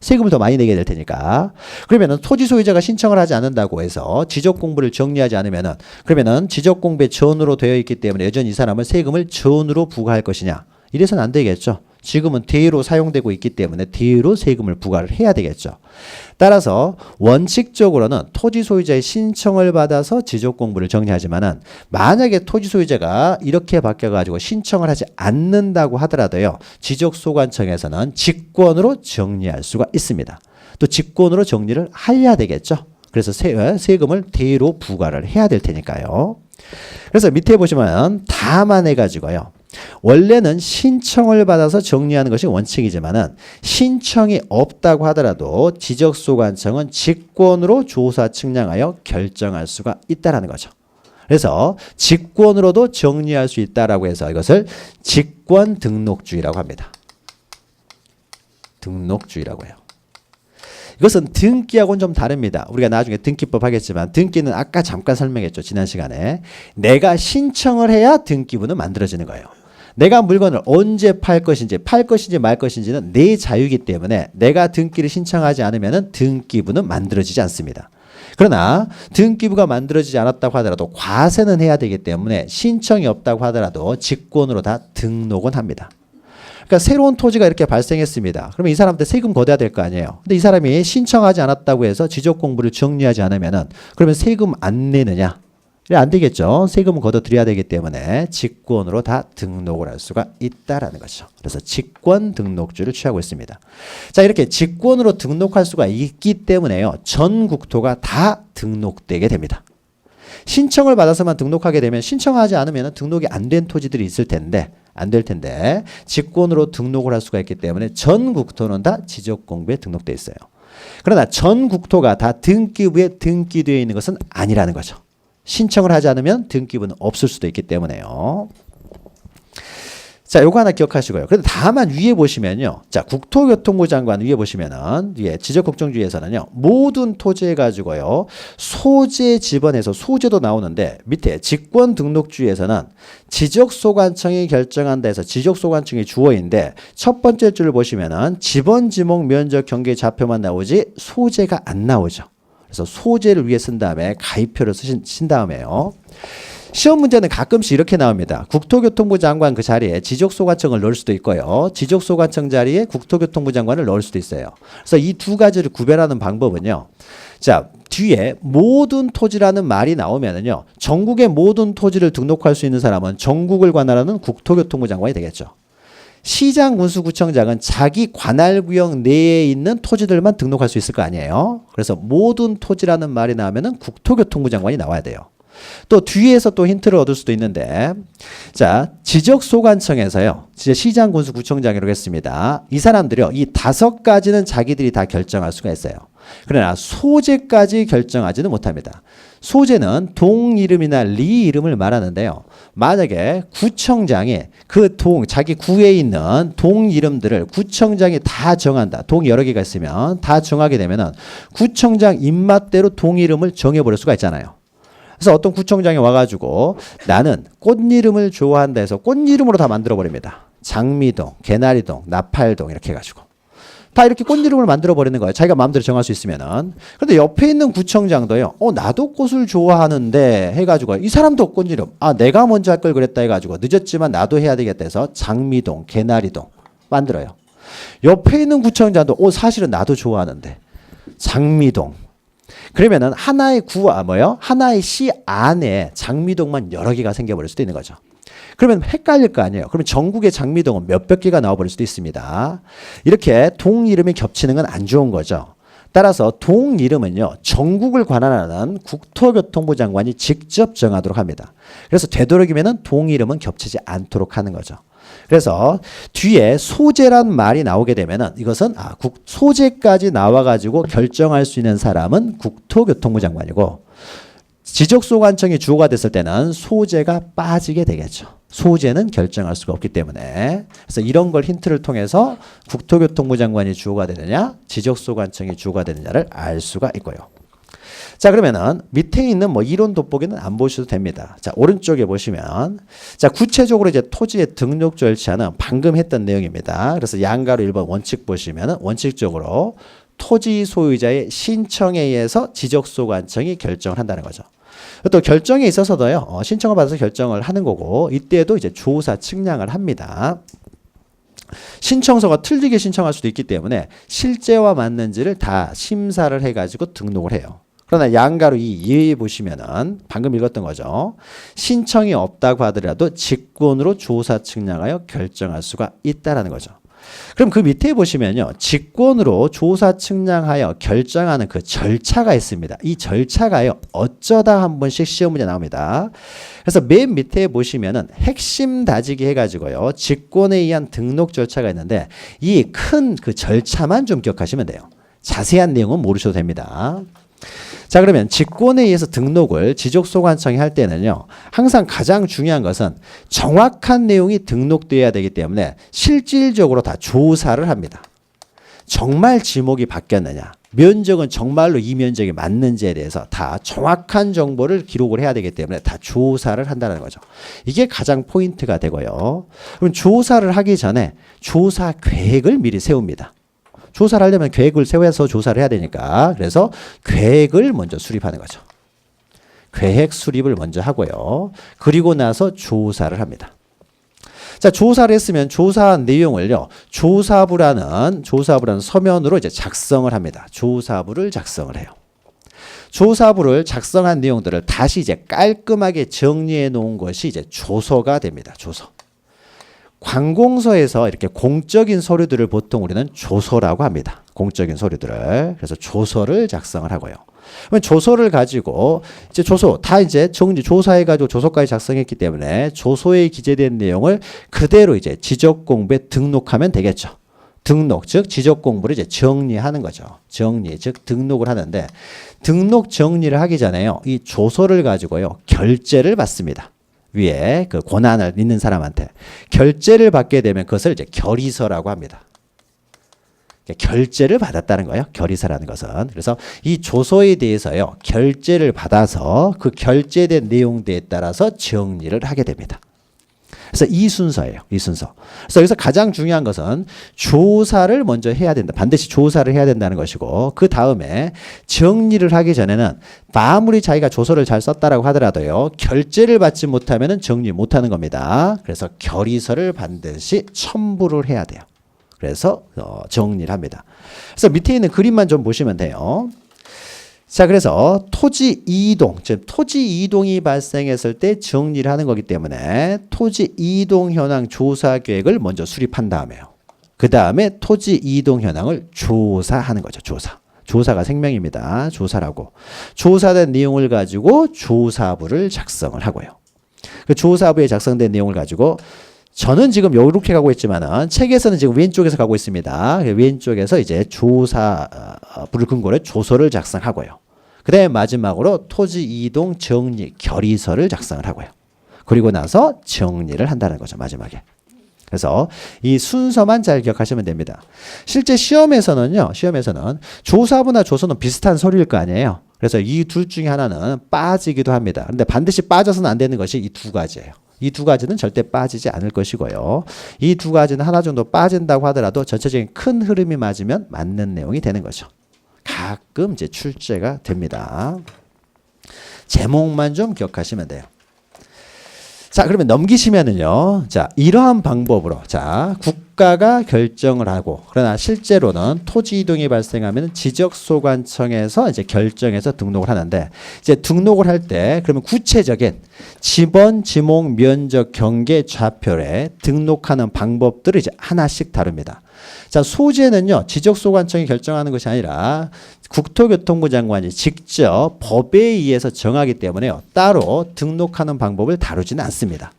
세금을 더 많이 내게 될 테니까. 그러면은 토지 소유자가 신청을 하지 않는다고 해서 지적 공부를 정리하지 않으면은 그러면은 지적 공부에 전으로 되어 있기 때문에 여전히 이 사람은 세금을 전으로 부과할 것이냐. 이래서는 안 되겠죠. 지금은 대로 사용되고 있기 때문에 대로 세금을 부과를 해야 되겠죠. 따라서 원칙적으로는 토지 소유자의 신청을 받아서 지적 공부를 정리하지만은 만약에 토지 소유자가 이렇게 바뀌어가지고 신청을 하지 않는다고 하더라도요. 지적소관청에서는 직권으로 정리할 수가 있습니다. 또 직권으로 정리를 해야 되겠죠. 그래서 세금을 대로 부과를 해야 될 테니까요. 그래서 밑에 보시면 다만 해가지고요. 원래는 신청을 받아서 정리하는 것이 원칙이지만은 신청이 없다고 하더라도 지적소관청은 직권으로 조사 측량하여 결정할 수가 있다라는 거죠. 그래서 직권으로도 정리할 수 있다라고 해서 이것을 직권 등록주의라고 합니다. 등록주의라고 해요. 이것은 등기하고는 좀 다릅니다. 우리가 나중에 등기법 하겠지만 등기는 아까 잠깐 설명했죠. 지난 시간에. 내가 신청을 해야 등기부는 만들어지는 거예요. 내가 물건을 언제 팔 것인지 말 것인지는 내 자유이기 때문에 내가 등기를 신청하지 않으면 등기부는 만들어지지 않습니다. 그러나 등기부가 만들어지지 않았다고 하더라도 과세는 해야 되기 때문에 신청이 없다고 하더라도 직권으로 다 등록은 합니다. 그러니까 새로운 토지가 이렇게 발생했습니다. 그러면 이 사람한테 세금 걷어야 될 거 아니에요. 근데 이 사람이 신청하지 않았다고 해서 지적 공부를 정리하지 않으면은 그러면 세금 안 내느냐? 안 되겠죠. 세금은 걷어들여야 되기 때문에 직권으로 다 등록을 할 수가 있다라는 거죠. 그래서 직권 등록주를 취하고 있습니다. 자, 이렇게 직권으로 등록할 수가 있기 때문에요. 전 국토가 다 등록되게 됩니다. 신청을 받아서만 등록하게 되면 신청하지 않으면 등록이 안 된 토지들이 있을 텐데 안 될 텐데 직권으로 등록을 할 수가 있기 때문에 전 국토는 다 지적공부에 등록되어 있어요. 그러나 전 국토가 다 등기부에 등기되어 있는 것은 아니라는 거죠. 신청을 하지 않으면 등기부는 없을 수도 있기 때문에요. 자, 요거 하나 기억하시고요. 그런데 다만 위에 보시면요. 자, 국토교통부 장관 위에 보시면은, 위에 지적국정주의에서는요, 모든 토지에 가지고요, 소재 지번에서 소재도 나오는데, 밑에 직권등록주의에서는 지적소관청이 결정한다 해서 지적소관청이 주어인데, 첫 번째 줄을 보시면은, 지번, 지목, 면적, 경계, 좌표만 나오지, 소재가 안 나오죠. 그래서 소재를 위에 쓴 다음에 가입표를 쓰신 다음에요. 시험 문제는 가끔씩 이렇게 나옵니다. 국토교통부 장관 그 자리에 지적소관청을 넣을 수도 있고요. 지적소관청 자리에 국토교통부 장관을 넣을 수도 있어요. 그래서 이 두 가지를 구별하는 방법은요. 자, 뒤에 모든 토지라는 말이 나오면은요. 전국의 모든 토지를 등록할 수 있는 사람은 전국을 관할하는 국토교통부 장관이 되겠죠. 시장, 군수, 구청장은 자기 관할구역 내에 있는 토지들만 등록할 수 있을 거 아니에요. 그래서 모든 토지라는 말이 나오면은 국토교통부 장관이 나와야 돼요. 또 뒤에서 또 힌트를 얻을 수도 있는데, 자, 지적소관청에서요, 진짜 시장, 군수, 구청장이라고 했습니다. 이 사람들이요, 이 5가지는 자기들이 다 결정할 수가 있어요. 그러나 소재까지 결정하지는 못합니다. 소재는 동 이름이나 리 이름을 말하는데요. 만약에 구청장이 그 자기 구에 있는 동 이름들을 구청장이 다 정한다. 동이 여러 개가 있으면 다 정하게 되면은 구청장 입맛대로 동 이름을 정해버릴 수가 있잖아요. 그래서 어떤 구청장이 와가지고 나는 꽃 이름을 좋아한다 해서 꽃 이름으로 다 만들어버립니다. 장미동, 개나리동, 나팔동 이렇게 해가지고. 다 이렇게 꽃 이름을 만들어버리는 거예요. 자기가 마음대로 정할 수 있으면은. 그런데 옆에 있는 구청장도요. 나도 꽃을 좋아하는데 해가지고 이 사람도 꽃 이름. 내가 먼저 할 걸 그랬다 해가지고 늦었지만 나도 해야 되겠다 해서 장미동, 개나리동 만들어요. 옆에 있는 구청장도 사실은 나도 좋아하는데 장미동. 그러면은 하나의 하나의 시 안에 장미동만 여러 개가 생겨버릴 수도 있는 거죠. 그러면 헷갈릴 거 아니에요. 그러면 전국의 장미동은 몇백 개가 나와버릴 수도 있습니다. 이렇게 동 이름이 겹치는 건 안 좋은 거죠. 따라서 동 이름은요, 전국을 관할하는 국토교통부 장관이 직접 정하도록 합니다. 그래서 되도록이면은 동 이름은 겹치지 않도록 하는 거죠. 그래서 뒤에 소재란 말이 나오게 되면은 이것은 소재까지 나와가지고 결정할 수 있는 사람은 국토교통부 장관이고, 지적소관청이 주어가 됐을 때는 소재가 빠지게 되겠죠. 소재는 결정할 수가 없기 때문에. 그래서 이런 걸 힌트를 통해서 국토교통부 장관이 주어가 되느냐, 지적소관청이 주어가 되느냐를 알 수가 있고요. 자, 그러면은 밑에 있는 이론 돋보기는 안 보셔도 됩니다. 자, 오른쪽에 보시면, 자, 구체적으로 이제 토지의 등록 절차는 방금 했던 내용입니다. 그래서 양가로 1번 원칙 보시면은 원칙적으로 토지 소유자의 신청에 의해서 지적소관청이 결정을 한다는 거죠. 또 결정에 있어서도요, 신청을 받아서 결정을 하는 거고, 이때도 이제 조사 측량을 합니다. 신청서가 틀리게 신청할 수도 있기 때문에 실제와 맞는지를 다 심사를 해가지고 등록을 해요. 그러나 양가로 이 예에 보시면은 방금 읽었던 거죠. 신청이 없다고 하더라도 직권으로 조사 측량하여 결정할 수가 있다라는 거죠. 그럼 그 밑에 보시면요. 직권으로 조사 측량하여 결정하는 그 절차가 있습니다. 이 절차가요. 어쩌다 한 번씩 시험 문제 나옵니다. 그래서 맨 밑에 보시면은 핵심 다지기 해가지고요. 직권에 의한 등록 절차가 있는데 이 큰 그 절차만 좀 기억하시면 돼요. 자세한 내용은 모르셔도 됩니다. 자, 그러면 직권에 의해서 등록을 지적소관청이 할 때는요. 항상 가장 중요한 것은 정확한 내용이 등록되어야 되기 때문에 실질적으로 다 조사를 합니다. 정말 지목이 바뀌었느냐, 면적은 정말로 이 면적이 맞는지에 대해서 다 정확한 정보를 기록을 해야 되기 때문에 다 조사를 한다는 거죠. 이게 가장 포인트가 되고요. 그럼 조사를 하기 전에 조사 계획을 미리 세웁니다. 조사를 하려면 계획을 세워서 조사를 해야 되니까 그래서 계획을 먼저 수립하는 거죠. 계획 수립을 먼저 하고요. 그리고 나서 조사를 합니다. 자, 조사를 했으면 조사한 내용을요. 조사부라는 서면으로 이제 작성을 합니다. 조사부를 작성을 해요. 조사부를 작성한 내용들을 다시 이제 깔끔하게 정리해 놓은 것이 이제 조서가 됩니다. 조서. 관공서에서 이렇게 공적인 서류들을 보통 우리는 조서라고 합니다. 공적인 서류들을. 그래서 조서를 작성을 하고요. 그러면 조서를 가지고 이제 조서 다 이제 조사해가지고 조서까지 작성했기 때문에 조서에 기재된 내용을 그대로 이제 지적공부에 등록하면 되겠죠. 등록, 즉 지적공부를 이제 정리하는 거죠. 정리, 즉 등록을 하는데 등록 정리를 하기 전에요. 이 조서를 가지고요. 결재를 받습니다. 위에 그 권한을 있는 사람한테 결재를 받게 되면 그것을 이제 결의서라고 합니다. 결재를 받았다는 거예요. 결의서라는 것은. 그래서 이 조서에 대해서요. 결재를 받아서 그 결재된 내용들에 따라서 정리를 하게 됩니다. 그래서 이 순서예요. 이 순서. 그래서 여기서 가장 중요한 것은 조사를 먼저 해야 된다. 반드시 조사를 해야 된다는 것이고 그 다음에 정리를 하기 전에는 아무리 자기가 조서를 잘 썼다라고 하더라도요. 결재를 받지 못하면 정리 못하는 겁니다. 그래서 결의서를 반드시 첨부를 해야 돼요. 그래서 정리를 합니다. 그래서 밑에 있는 그림만 좀 보시면 돼요. 자, 그래서 토지 이동, 즉 토지 이동이 발생했을 때 정리를 하는 거기 때문에 토지 이동 현황 조사 계획을 먼저 수립한 다음에요. 그 다음에 토지 이동 현황을 조사하는 거죠. 조사. 조사가 생명입니다. 조사라고. 조사된 내용을 가지고 조사부를 작성을 하고요. 그 조사부에 작성된 내용을 가지고 저는 지금 이렇게 가고 있지만은 책에서는 지금 왼쪽에서 가고 있습니다. 왼쪽에서 이제 조사부를 근거로 조서를 작성하고요. 그 다음에 마지막으로 토지 이동 정리 결의서를 작성을 하고요. 그리고 나서 정리를 한다는 거죠. 마지막에. 그래서 이 순서만 잘 기억하시면 됩니다. 실제 시험에서는 조사부나 조서는 비슷한 서류일 거 아니에요. 그래서 이 둘 중에 하나는 빠지기도 합니다. 그런데 반드시 빠져서는 안 되는 것이 이 두 가지예요. 이 두 가지는 절대 빠지지 않을 것이고요. 이 두 가지는 하나 정도 빠진다고 하더라도 전체적인 큰 흐름이 맞으면 맞는 내용이 되는 거죠. 가끔 이제 출제가 됩니다. 제목만 좀 기억하시면 돼요. 자, 그러면 넘기시면은요. 자, 이러한 방법으로 자, 국가가 결정을 하고 그러나 실제로는 토지 이동이 발생하면 지적소관청에서 이제 결정해서 등록을 하는데 이제 등록을 할 때 그러면 구체적인 지번, 지목, 면적, 경계, 좌표에 등록하는 방법들을 이제 하나씩 다룹니다. 자, 소재는요. 지적소관청이 결정하는 것이 아니라 국토교통부 장관이 직접 법에 의해서 정하기 때문에요. 따로 등록하는 방법을 다루지는 않습니다.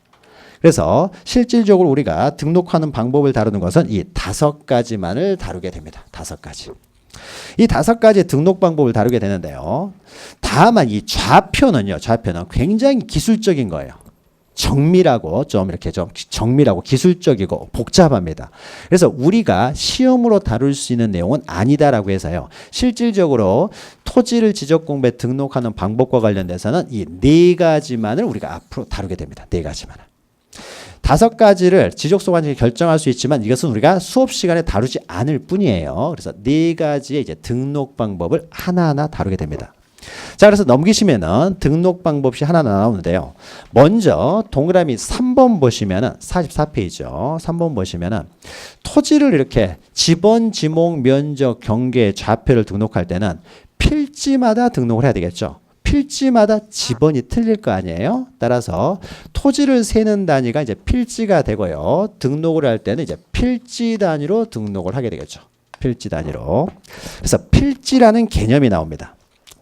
그래서 실질적으로 우리가 등록하는 방법을 다루는 것은 이 5가지만을 다루게 됩니다. 5가지. 이 5가지 등록 방법을 다루게 되는데요. 다만 이 좌표는 굉장히 기술적인 거예요. 정밀하고 정밀하고 기술적이고 복잡합니다. 그래서 우리가 시험으로 다룰 수 있는 내용은 아니다라고 해서요. 실질적으로 토지를 지적공부에 등록하는 방법과 관련돼서는 이 4가지만을 우리가 앞으로 다루게 됩니다. 4가지만을. 5가지를 지적소관청이 결정할 수 있지만 이것은 우리가 수업 시간에 다루지 않을 뿐이에요. 그래서 4가지의 이제 등록 방법을 하나하나 다루게 됩니다. 자, 그래서 넘기시면은 등록 방법이 하나 나오는데요. 먼저 동그라미 3번 보시면은 44페이지죠. 3번 보시면은 토지를 이렇게 지번, 지목, 면적, 경계, 좌표를 등록할 때는 필지마다 등록을 해야 되겠죠. 필지마다 지번이 틀릴 거 아니에요? 따라서 토지를 세는 단위가 이제 필지가 되고요. 등록을 할 때는 이제 필지 단위로 등록을 하게 되겠죠. 필지 단위로. 그래서 필지라는 개념이 나옵니다.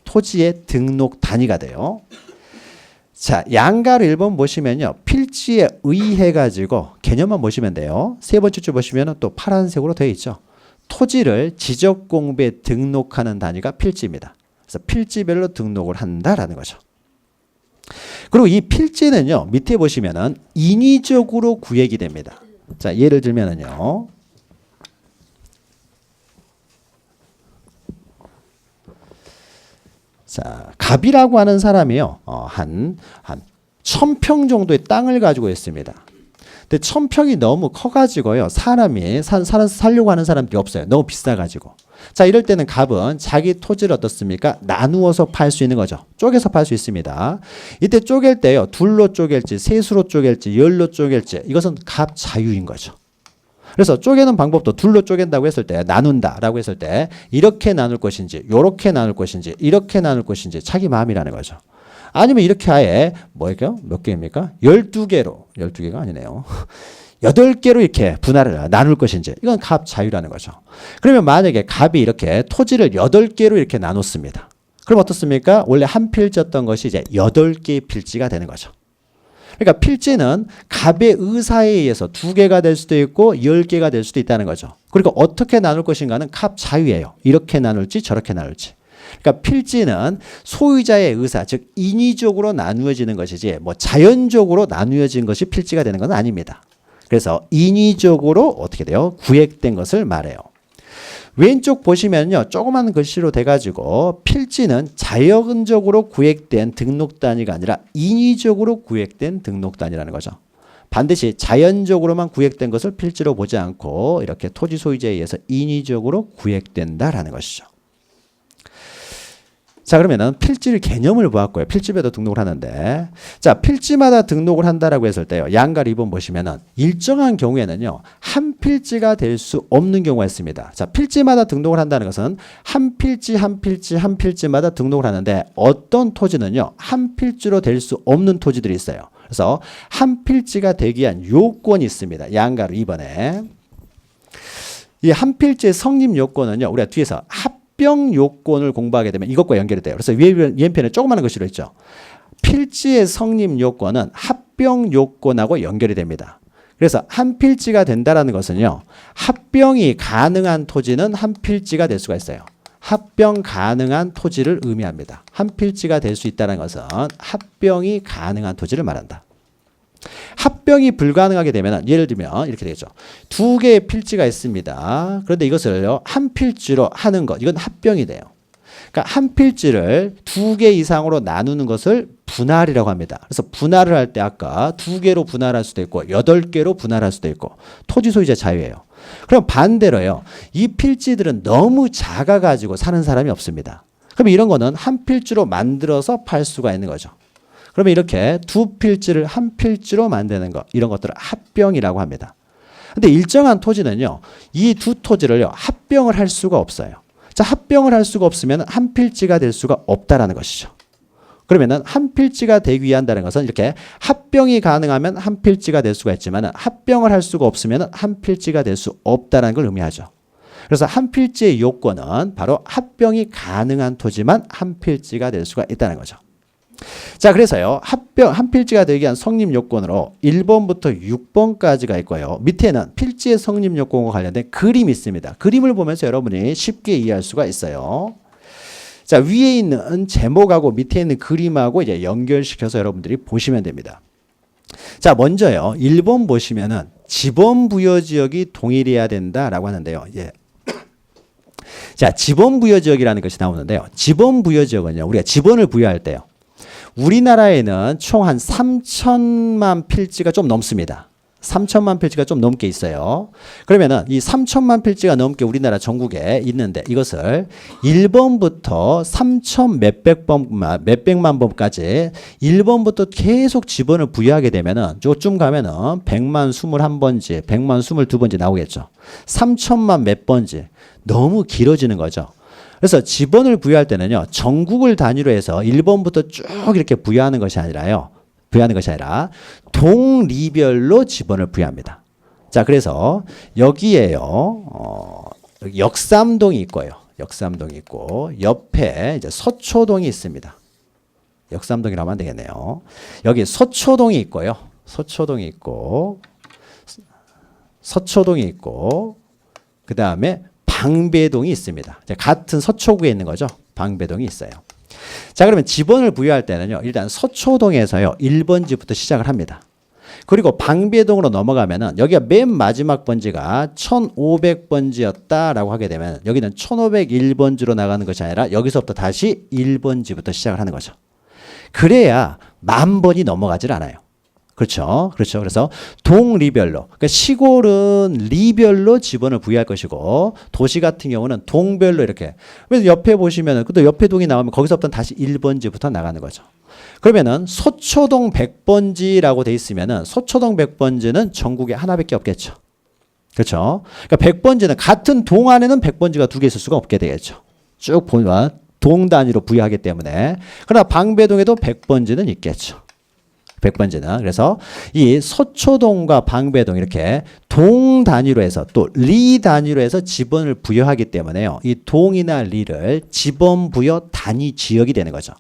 토지의 등록 단위가 돼요. 자, 양가로 1번 보시면요. 필지에 의해 가지고 개념만 보시면 돼요. 세 번째 줄 보시면 또 파란색으로 되어 있죠. 토지를 지적공부에 등록하는 단위가 필지입니다. 그래서 필지별로 등록을 한다라는 거죠. 그리고 이 필지는요. 밑에 보시면은 인위적으로 구획이 됩니다. 자, 예를 들면은요. 자, 갑이라고 하는 사람이요. 한 1000평 정도의 땅을 가지고 있습니다. 근데 1000평이 너무 커가지고요. 사람이 살려고 하는 사람들이 없어요. 너무 비싸가지고. 자, 이럴 때는 갑은 자기 토지를 어떻습니까? 나누어서 팔 수 있는 거죠. 쪼개서 팔 수 있습니다. 이때 쪼갤 때요. 둘로 쪼갤지, 셋으로 쪼갤지, 열로 쪼갤지 이것은 갑 자유인 거죠. 그래서 쪼개는 방법도 둘로 쪼갠다고 했을 때, 나눈다라고 했을 때 이렇게 나눌 것인지, 요렇게 나눌 것인지, 이렇게 나눌 것인지 자기 마음이라는 거죠. 아니면 이렇게 아예 뭐예요? 몇 개입니까? 12개로, 12개가 아니네요. 8개로 이렇게 분할을 나눌 것인지 이건 갑 자유라는 거죠. 그러면 만약에 갑이 이렇게 토지를 8개로 이렇게 나눴습니다. 그럼 어떻습니까? 원래 한 필지였던 것이 이제 8개의 필지가 되는 거죠. 그러니까 필지는 갑의 의사에 의해서 2개가 될 수도 있고 10개가 될 수도 있다는 거죠. 그리고 어떻게 나눌 것인가는 갑 자유예요. 이렇게 나눌지 저렇게 나눌지. 그러니까 필지는 소유자의 의사, 즉 인위적으로 나누어지는 것이지 뭐 자연적으로 나누어진 것이 필지가 되는 건 아닙니다. 그래서 인위적으로 어떻게 돼요? 구획된 것을 말해요. 왼쪽 보시면요. 조그만 글씨로 돼가지고 필지는 자연적으로 구획된 등록 단위가 아니라 인위적으로 구획된 등록 단위라는 거죠. 반드시 자연적으로만 구획된 것을 필지로 보지 않고 이렇게 토지 소유자에 의해서 인위적으로 구획된다라는 것이죠. 자, 그러면은 필지를 개념을 보았고요. 필지별로 등록을 하는데, 자, 필지마다 등록을 한다라고 했을 때요. 양가 2번 보시면은 일정한 경우에는요. 한 필지가 될 수 없는 경우가 있습니다. 자, 필지마다 등록을 한다는 것은 한 필지 한 필지 한 필지마다 등록을 하는데 어떤 토지는요. 한 필지로 될 수 없는 토지들이 있어요. 그래서 한 필지가 되기 위한 요건이 있습니다. 양가로 2번에. 이 한 필지의 성립 요건은요. 우리가 뒤에서 합병 요건을 공부하게 되면 이것과 연결이 돼요. 그래서 위에 편에 조그마한 글씨로 있죠. 필지의 성립 요건은 합병 요건하고 연결이 됩니다. 그래서 한 필지가 된다라는 것은요. 합병이 가능한 토지는 한 필지가 될 수가 있어요. 합병 가능한 토지를 의미합니다. 한 필지가 될 수 있다는 것은 합병이 가능한 토지를 말한다. 합병이 불가능하게 되면 예를 들면 이렇게 되겠죠. 2개의 필지가 있습니다. 그런데 이것을요. 한 필지로 하는 것. 이건 합병이 돼요. 그러니까 한 필지를 2개 이상으로 나누는 것을 분할이라고 합니다. 그래서 분할을 할 때 아까 2개로 분할할 수도 있고 8개로 분할할 수도 있고 토지 소유자 자유예요. 그럼 반대로요. 이 필지들은 너무 작아가지고 사는 사람이 없습니다. 그럼 이런 거는 한 필지로 만들어서 팔 수가 있는 거죠. 그러면 이렇게 2 필지를 한 필지로 만드는 것 이런 것들을 합병이라고 합니다. 근데 일정한 토지는요. 이 두 토지를요. 합병을 할 수가 없어요. 자, 합병을 할 수가 없으면 한 필지가 될 수가 없다라는 것이죠. 그러면은 한 필지가 되기 위한다는 것은 이렇게 합병이 가능하면 한 필지가 될 수가 있지만 합병을 할 수가 없으면 한 필지가 될 수 없다는 걸 의미하죠. 그래서 한 필지의 요건은 바로 합병이 가능한 토지만 한 필지가 될 수가 있다는 거죠. 자, 그래서요. 한 필지가 되기 위한 성립 요건으로 1번부터 6번까지가 있고요. 밑에는 필지의 성립 요건과 관련된 그림이 있습니다. 그림을 보면서 여러분이 쉽게 이해할 수가 있어요. 자, 위에 있는 제목하고 밑에 있는 그림하고 이제 연결시켜서 여러분들이 보시면 됩니다. 자, 먼저요. 1번 보시면은 지번 부여 지역이 동일해야 된다라고 하는데요. 예. 자, 지번 부여 지역이라는 것이 나오는데요. 지번 부여 지역은요. 우리가 지번을 부여할 때요. 우리나라에는 총 한 3천만 필지가 좀 넘습니다. 3천만 필지가 좀 넘게 있어요. 그러면은 이 3천만 필지가 넘게 우리나라 전국에 있는데 이것을 1번부터 3천 몇백만 번까지 1번부터 계속 지번을 부여하게 되면은 요쯤 가면은 100만 21번지, 100만 22번지 나오겠죠. 3천만 몇 번지. 너무 길어지는 거죠. 그래서 지번을 부여할 때는요, 전국을 단위로 해서 1번부터 쭉 이렇게 부여하는 것이 아니라요, 동리별로 지번을 부여합니다. 자, 그래서 여기에요, 여기 역삼동이 있고요. 역삼동이 있고, 옆에 이제 서초동이 있습니다. 역삼동이라고 하면 되겠네요. 여기 서초동이 있고요. 서초동이 있고, 그 다음에 방배동이 있습니다. 같은 서초구에 있는 거죠. 방배동이 있어요. 자, 그러면 지번을 부여할 때는요, 일단 서초동에서요, 1번지부터 시작을 합니다. 그리고 방배동으로 넘어가면은 여기가 맨 마지막 번지가 1500번지였다라고 하게 되면 여기는 1501번지로 나가는 것이 아니라 여기서부터 다시 1번지부터 시작을 하는 거죠. 그래야 10,000번이 넘어가질 않아요. 그렇죠. 그래서 동리별로, 그러니까 시골은 리별로 지번을 부여할 것이고, 도시 같은 경우는 동별로 이렇게. 그래서 옆에 보시면은, 또 옆에 동이 나오면 거기서부터 다시 1번지부터 나가는 거죠. 그러면은 서초동 100번지라고 돼 있으면은 서초동 100번지는 전국에 하나밖에 없겠죠. 그렇죠. 그러니까 100번지는 같은 동 안에는 100번지가 두 개 있을 수가 없게 되겠죠. 쭉 보면 동 단위로 부여하기 때문에. 그러나 방배동에도 100번지는 있겠죠. 100번지는. 그래서 이 서초동과 방배동 이렇게 동 단위로 해서 또 리 단위로 해서 지번을 부여하기 때문에요. 이 동이나 리를 지번 부여 단위 지역이 되는 거죠.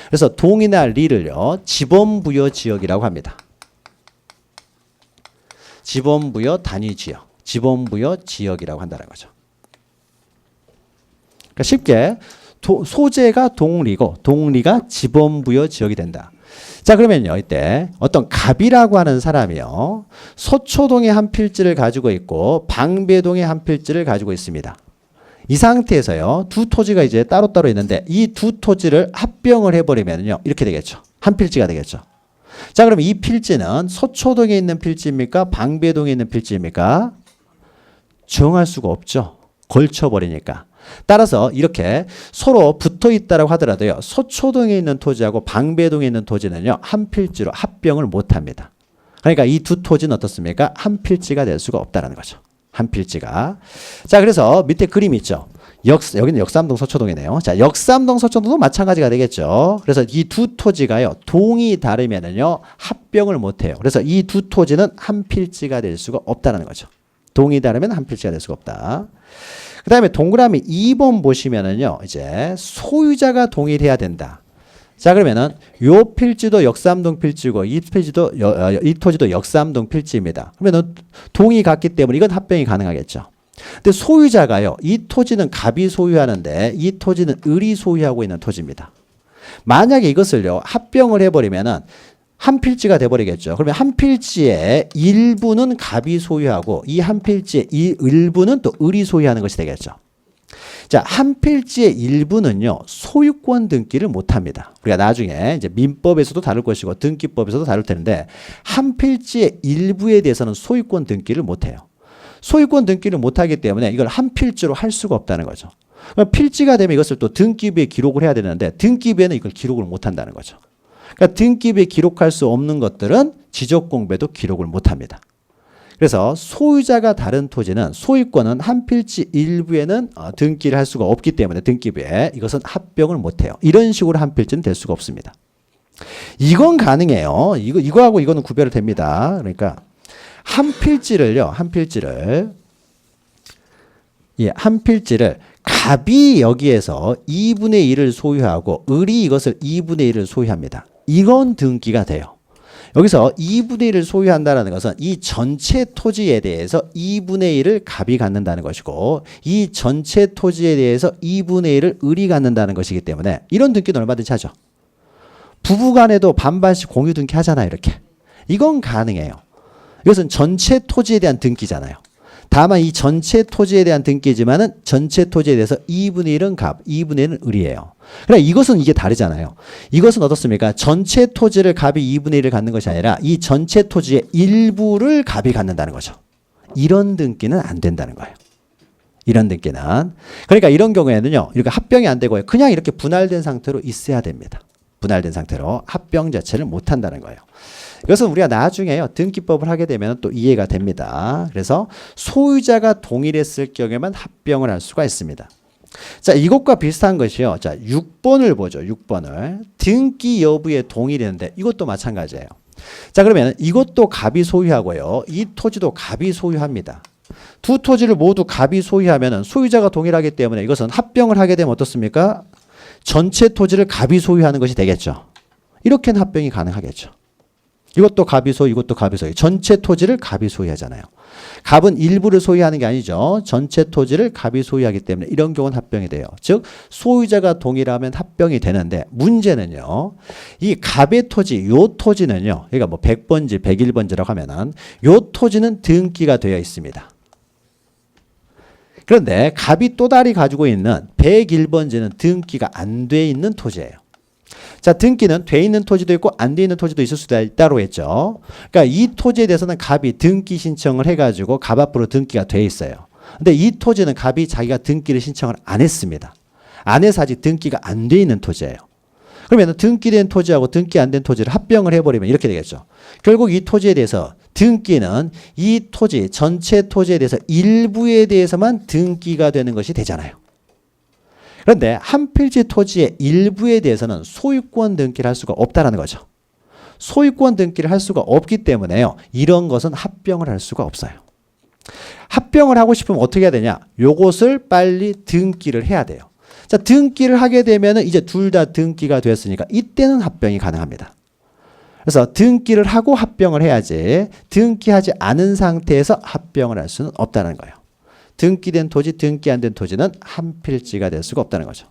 그래서 동이나 리를요, 지번 부여 지역이라고 합니다. 지번 부여 단위 지역, 지번 부여 지역이라고 한다는 거죠. 그러니까 쉽게 소재가 동리고 동리가 지번 부여 지역이 된다. 자, 그러면요, 이때 어떤 갑이라고 하는 사람이요, 서초동의 한 필지를 가지고 있고 방배동의 한 필지를 가지고 있습니다. 이 상태에서요, 두 토지가 이제 따로따로 있는데 이 두 토지를 합병을 해버리면요, 이렇게 되겠죠. 한 필지가 되겠죠. 자, 그럼 이 필지는 서초동에 있는 필지입니까? 방배동에 있는 필지입니까? 정할 수가 없죠. 걸쳐버리니까. 따라서 이렇게 서로 붙어 있다라고 하더라도요, 서초동에 있는 토지하고 방배동에 있는 토지는요, 한 필지로 합병을 못 합니다. 그러니까 이 두 토지는 어떻습니까? 한 필지가 될 수가 없다라는 거죠. 한 필지가. 자, 그래서 밑에 그림 있죠. 여기는 역삼동 서초동이네요. 자, 역삼동 서초동도 마찬가지가 되겠죠. 그래서 이 두 토지가요, 동이 다르면은요, 합병을 못 해요. 그래서 이 두 토지는 한 필지가 될 수가 없다는 거죠. 동이 다르면 한 필지가 될 수가 없다. 그 다음에 동그라미 2번 보시면은요, 이제 소유자가 동일해야 된다. 자, 그러면은 요 필지도 역삼동 필지고 이 토지도 역삼동 필지입니다. 그러면은 동이 같기 때문에 이건 합병이 가능하겠죠. 근데 소유자가요, 이 토지는 갑이 소유하는데 이 토지는 을이 소유하고 있는 토지입니다. 만약에 이것을요, 합병을 해버리면은 한 필지가 돼버리겠죠. 그러면 한 필지의 일부는 갑이 소유하고 이 한 필지의 이 일부는 또 을이 소유하는 것이 되겠죠. 자, 한 필지의 일부는요, 소유권 등기를 못 합니다. 우리가 나중에 이제 민법에서도 다룰 것이고 등기법에서도 다룰 텐데, 한 필지의 일부에 대해서는 소유권 등기를 못 해요. 소유권 등기를 못 하기 때문에 이걸 한 필지로 할 수가 없다는 거죠. 필지가 되면 이것을 또 등기부에 기록을 해야 되는데 등기부에는 이걸 기록을 못 한다는 거죠. 그러니까 등기부에 기록할 수 없는 것들은 지적공부에도 기록을 못 합니다. 그래서 소유자가 다른 토지는 소유권은 한 필지 일부에는 등기를 할 수가 없기 때문에 등기부에 이것은 합병을 못 해요. 이런 식으로 한 필지는 될 수가 없습니다. 이건 가능해요. 이거하고 이거는 구별이 됩니다. 그러니까 한 필지를 갑이 여기에서 2분의 1을 소유하고 을이 이것을 2분의 1을 소유합니다. 이건 등기가 돼요. 여기서 2분의 1을 소유한다는 것은 이 전체 토지에 대해서 2분의 1을 갑이 갖는다는 것이고 이 전체 토지에 대해서 2분의 1을 을이 갖는다는 것이기 때문에 이런 등기는 얼마든지 하죠. 부부간에도 반반씩 공유 등기 하잖아요. 이렇게. 이건 가능해요. 이것은 전체 토지에 대한 등기잖아요. 다만 이 전체 토지에 대한 등기지만은 전체 토지에 대해서 2분의 1은 갑, 2분의 1은 을이에요. 그러니까 이것은 이게 다르잖아요. 이것은 어떻습니까? 전체 토지를 갑이 2분의 1을 갖는 것이 아니라 이 전체 토지의 일부를 갑이 갖는다는 거죠. 이런 등기는 안 된다는 거예요. 이런 등기는. 그러니까 이런 경우에는요, 이렇게 합병이 안 되고요. 그냥 이렇게 분할된 상태로 있어야 됩니다. 분할된 상태로 합병 자체를 못 한다는 거예요. 이것은 우리가 나중에요, 등기법을 하게 되면 또 이해가 됩니다. 그래서 소유자가 동일했을 경우에만 합병을 할 수가 있습니다. 자, 이것과 비슷한 것이요. 자, 6번을 보죠. 6번을. 등기 여부에 동일했는데 이것도 마찬가지예요. 자, 그러면 이것도 갑이 소유하고요. 이 토지도 갑이 소유합니다. 두 토지를 모두 갑이 소유하면 소유자가 동일하기 때문에 이것은 합병을 하게 되면 어떻습니까? 전체 토지를 갑이 소유하는 것이 되겠죠. 이렇게는 합병이 가능하겠죠. 이것도 갑이 소유, 이것도 갑이 소유. 전체 토지를 갑이 소유하잖아요. 갑은 일부를 소유하는 게 아니죠. 전체 토지를 갑이 소유하기 때문에 이런 경우는 합병이 돼요. 즉 소유자가 동일하면 합병이 되는데 문제는요. 이 갑의 토지, 요 토지는요. 그러니까 뭐 100번지, 101번지라고 하면은 요 토지는 등기가 되어 있습니다. 그런데 갑이 또 다리 가지고 있는 101번지는 등기가 안 돼 있는 토지예요. 자, 등기는 돼 있는 토지도 있고 안 돼 있는 토지도 있을 수도 있다고 했죠. 그러니까 이 토지에 대해서는 갑이 등기 신청을 해가지고 갑 앞으로 등기가 돼 있어요. 근데 이 토지는 갑이 자기가 등기를 신청을 안 했습니다. 안 해서 아직 등기가 안 돼 있는 토지예요. 그러면 등기된 토지하고 등기 안 된 토지를 합병을 해버리면 이렇게 되겠죠. 결국 이 토지에 대해서 등기는 이 토지, 전체 토지에 대해서 일부에 대해서만 등기가 되는 것이 되잖아요. 그런데 한 필지 토지의 일부에 대해서는 소유권 등기를 할 수가 없다는 거죠. 소유권 등기를 할 수가 없기 때문에요. 이런 것은 합병을 할 수가 없어요. 합병을 하고 싶으면 어떻게 해야 되냐? 요것을 빨리 등기를 해야 돼요. 자, 등기를 하게 되면 이제 둘 다 등기가 됐으니까 이때는 합병이 가능합니다. 그래서 등기를 하고 합병을 해야지 등기하지 않은 상태에서 합병을 할 수는 없다는 거예요. 등기된 토지, 등기 안 된 토지는 한 필지가 될 수가 없다는 거죠.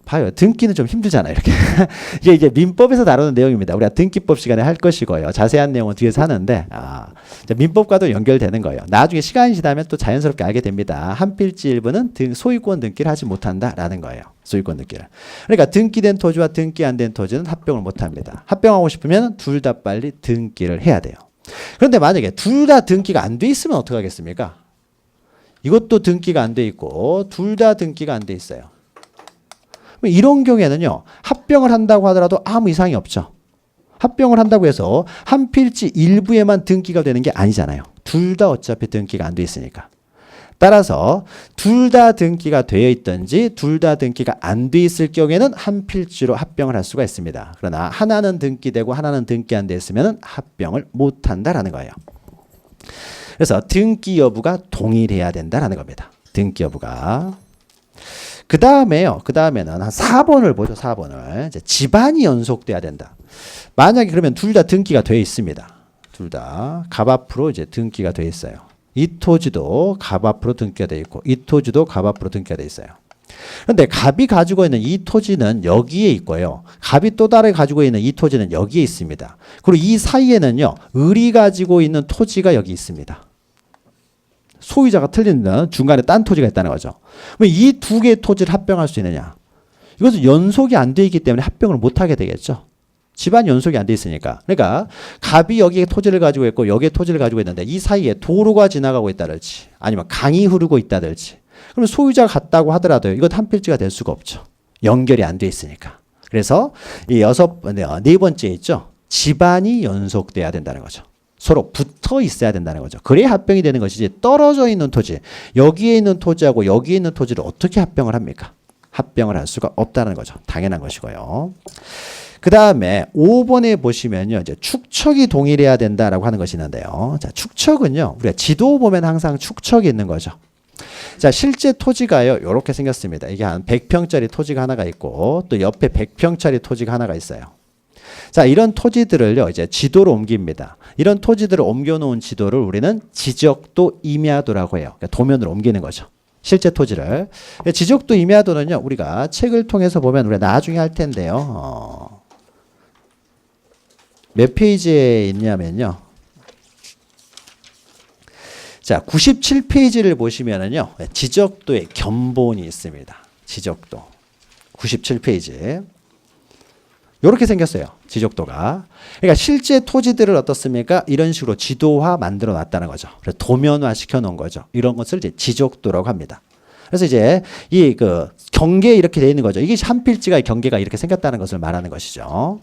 봐요. 등기는 좀 힘들잖아요. 이렇게. 이게 이제 민법에서 다루는 내용입니다. 우리가 등기법 시간에 할 것이고요. 자세한 내용은 뒤에서 하는데, 민법과도 연결되는 거예요. 나중에 시간이 지나면 또 자연스럽게 알게 됩니다. 한 필지 일부는 소유권 등기를 하지 못한다라는 거예요. 소유권 등기를. 그러니까 등기된 토지와 등기 안 된 토지는 합병을 못 합니다. 합병하고 싶으면 둘 다 빨리 등기를 해야 돼요. 그런데 만약에 둘 다 등기가 안 돼 있으면 어떻게 하겠습니까? 이것도 등기가 안 돼 있고 둘 다 등기가 안 돼 있어요. 이런 경우에는요. 합병을 한다고 하더라도 아무 이상이 없죠. 합병을 한다고 해서 한 필지 일부에만 등기가 되는 게 아니잖아요. 둘 다 어차피 등기가 안 돼 있으니까. 따라서 둘 다 등기가 되어 있든지 둘 다 등기가 안 돼 있을 경우에는 한 필지로 합병을 할 수가 있습니다. 그러나 하나는 등기되고 하나는 등기 안 돼 있으면 합병을 못 한다라는 거예요. 그래서 등기 여부가 동일해야 된다라는 겁니다. 등기 여부가. 그 다음에는 한 4번을 보죠. 4번을. 이제 집안이 연속돼야 된다. 만약에 그러면 둘 다 등기가 되어 있습니다. 둘 다 갑 앞으로 이제 등기가 되어 있어요. 이 토지도 갑 앞으로 등기가 되어 있고 이 토지도 갑 앞으로 등기가 되어 있어요. 그런데 갑이 가지고 있는 이 토지는 여기에 있고요. 갑이 또 다르게 가지고 있는 이 토지는 여기에 있습니다. 그리고 이 사이에는요. 을이 가지고 있는 토지가 여기 있습니다. 소유자가 틀리는 중간에 딴 토지가 있다는 거죠. 이 두 개의 토지를 합병할 수 있느냐? 이것은 연속이 안 돼 있기 때문에 합병을 못 하게 되겠죠. 집안 연속이 안 돼 있으니까. 그러니까 갑이 여기에 토지를 가지고 있고 여기에 토지를 가지고 있는데 이 사이에 도로가 지나가고 있다든지 아니면 강이 흐르고 있다든지 그러면 소유자가 같다고 하더라도 이것 한 필지가 될 수가 없죠. 연결이 안 돼 있으니까. 그래서 이 네 번째 있죠. 집안이 연속돼야 된다는 거죠. 서로 붙어 있어야 된다는 거죠. 그래야 합병이 되는 것이지 떨어져 있는 토지, 여기에 있는 토지하고 여기에 있는 토지를 어떻게 합병을 합니까? 합병을 할 수가 없다는 거죠. 당연한 것이고요. 그 다음에 5번에 보시면요. 이제 축척이 동일해야 된다라고 하는 것이 있는데요. 자, 축척은요. 우리가 지도 보면 항상 축척이 있는 거죠. 자, 실제 토지가요. 이렇게 생겼습니다. 이게 한 100평짜리 토지가 하나가 있고 또 옆에 100평짜리 토지가 하나가 있어요. 자, 이런 토지들을요, 이제 지도로 옮깁니다. 이런 토지들을 옮겨놓은 지도를 우리는 지적도 임야도라고 해요. 그러니까 도면으로 옮기는 거죠. 실제 토지를. 지적도 임야도는요, 우리가 책을 통해서 보면 우리가 나중에 할 텐데요. 몇 페이지에 있냐면요. 자, 97페이지를 보시면은요, 지적도의 견본이 있습니다. 지적도. 97페이지. 이렇게 생겼어요. 지적도가. 그러니까 실제 토지들을 어떻습니까? 이런 식으로 지도화 만들어 놨다는 거죠. 그래서 도면화 시켜 놓은 거죠. 이런 것을 이제 지적도라고 합니다. 그래서 이제 이 경계 이렇게 되어 있는 거죠. 이게 한 필지가 경계가 이렇게 생겼다는 것을 말하는 것이죠.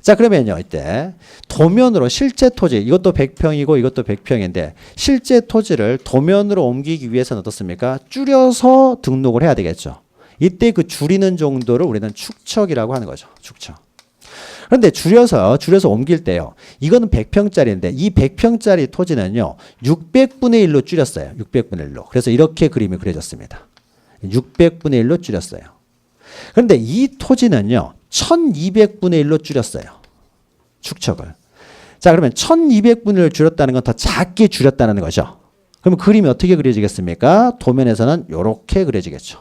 자, 그러면요, 이때 도면으로 실제 토지, 이것도 100평이고 이것도 100평인데 실제 토지를 도면으로 옮기기 위해서는 어떻습니까? 줄여서 등록을 해야 되겠죠. 이때 그 줄이는 정도를 우리는 축척이라고 하는 거죠. 축척. 그런데 줄여서 옮길 때요. 이거는 100평짜리인데 이 100평짜리 토지는요. 600분의 1로 줄였어요. 600분의 1로. 그래서 이렇게 그림이 그려졌습니다. 600분의 1로 줄였어요. 그런데 이 토지는요. 1200분의 1로 줄였어요. 축척을. 자, 그러면 1200분의 1을 줄였다는 건 더 작게 줄였다는 거죠. 그러면 그림이 어떻게 그려지겠습니까? 도면에서는 이렇게 그려지겠죠.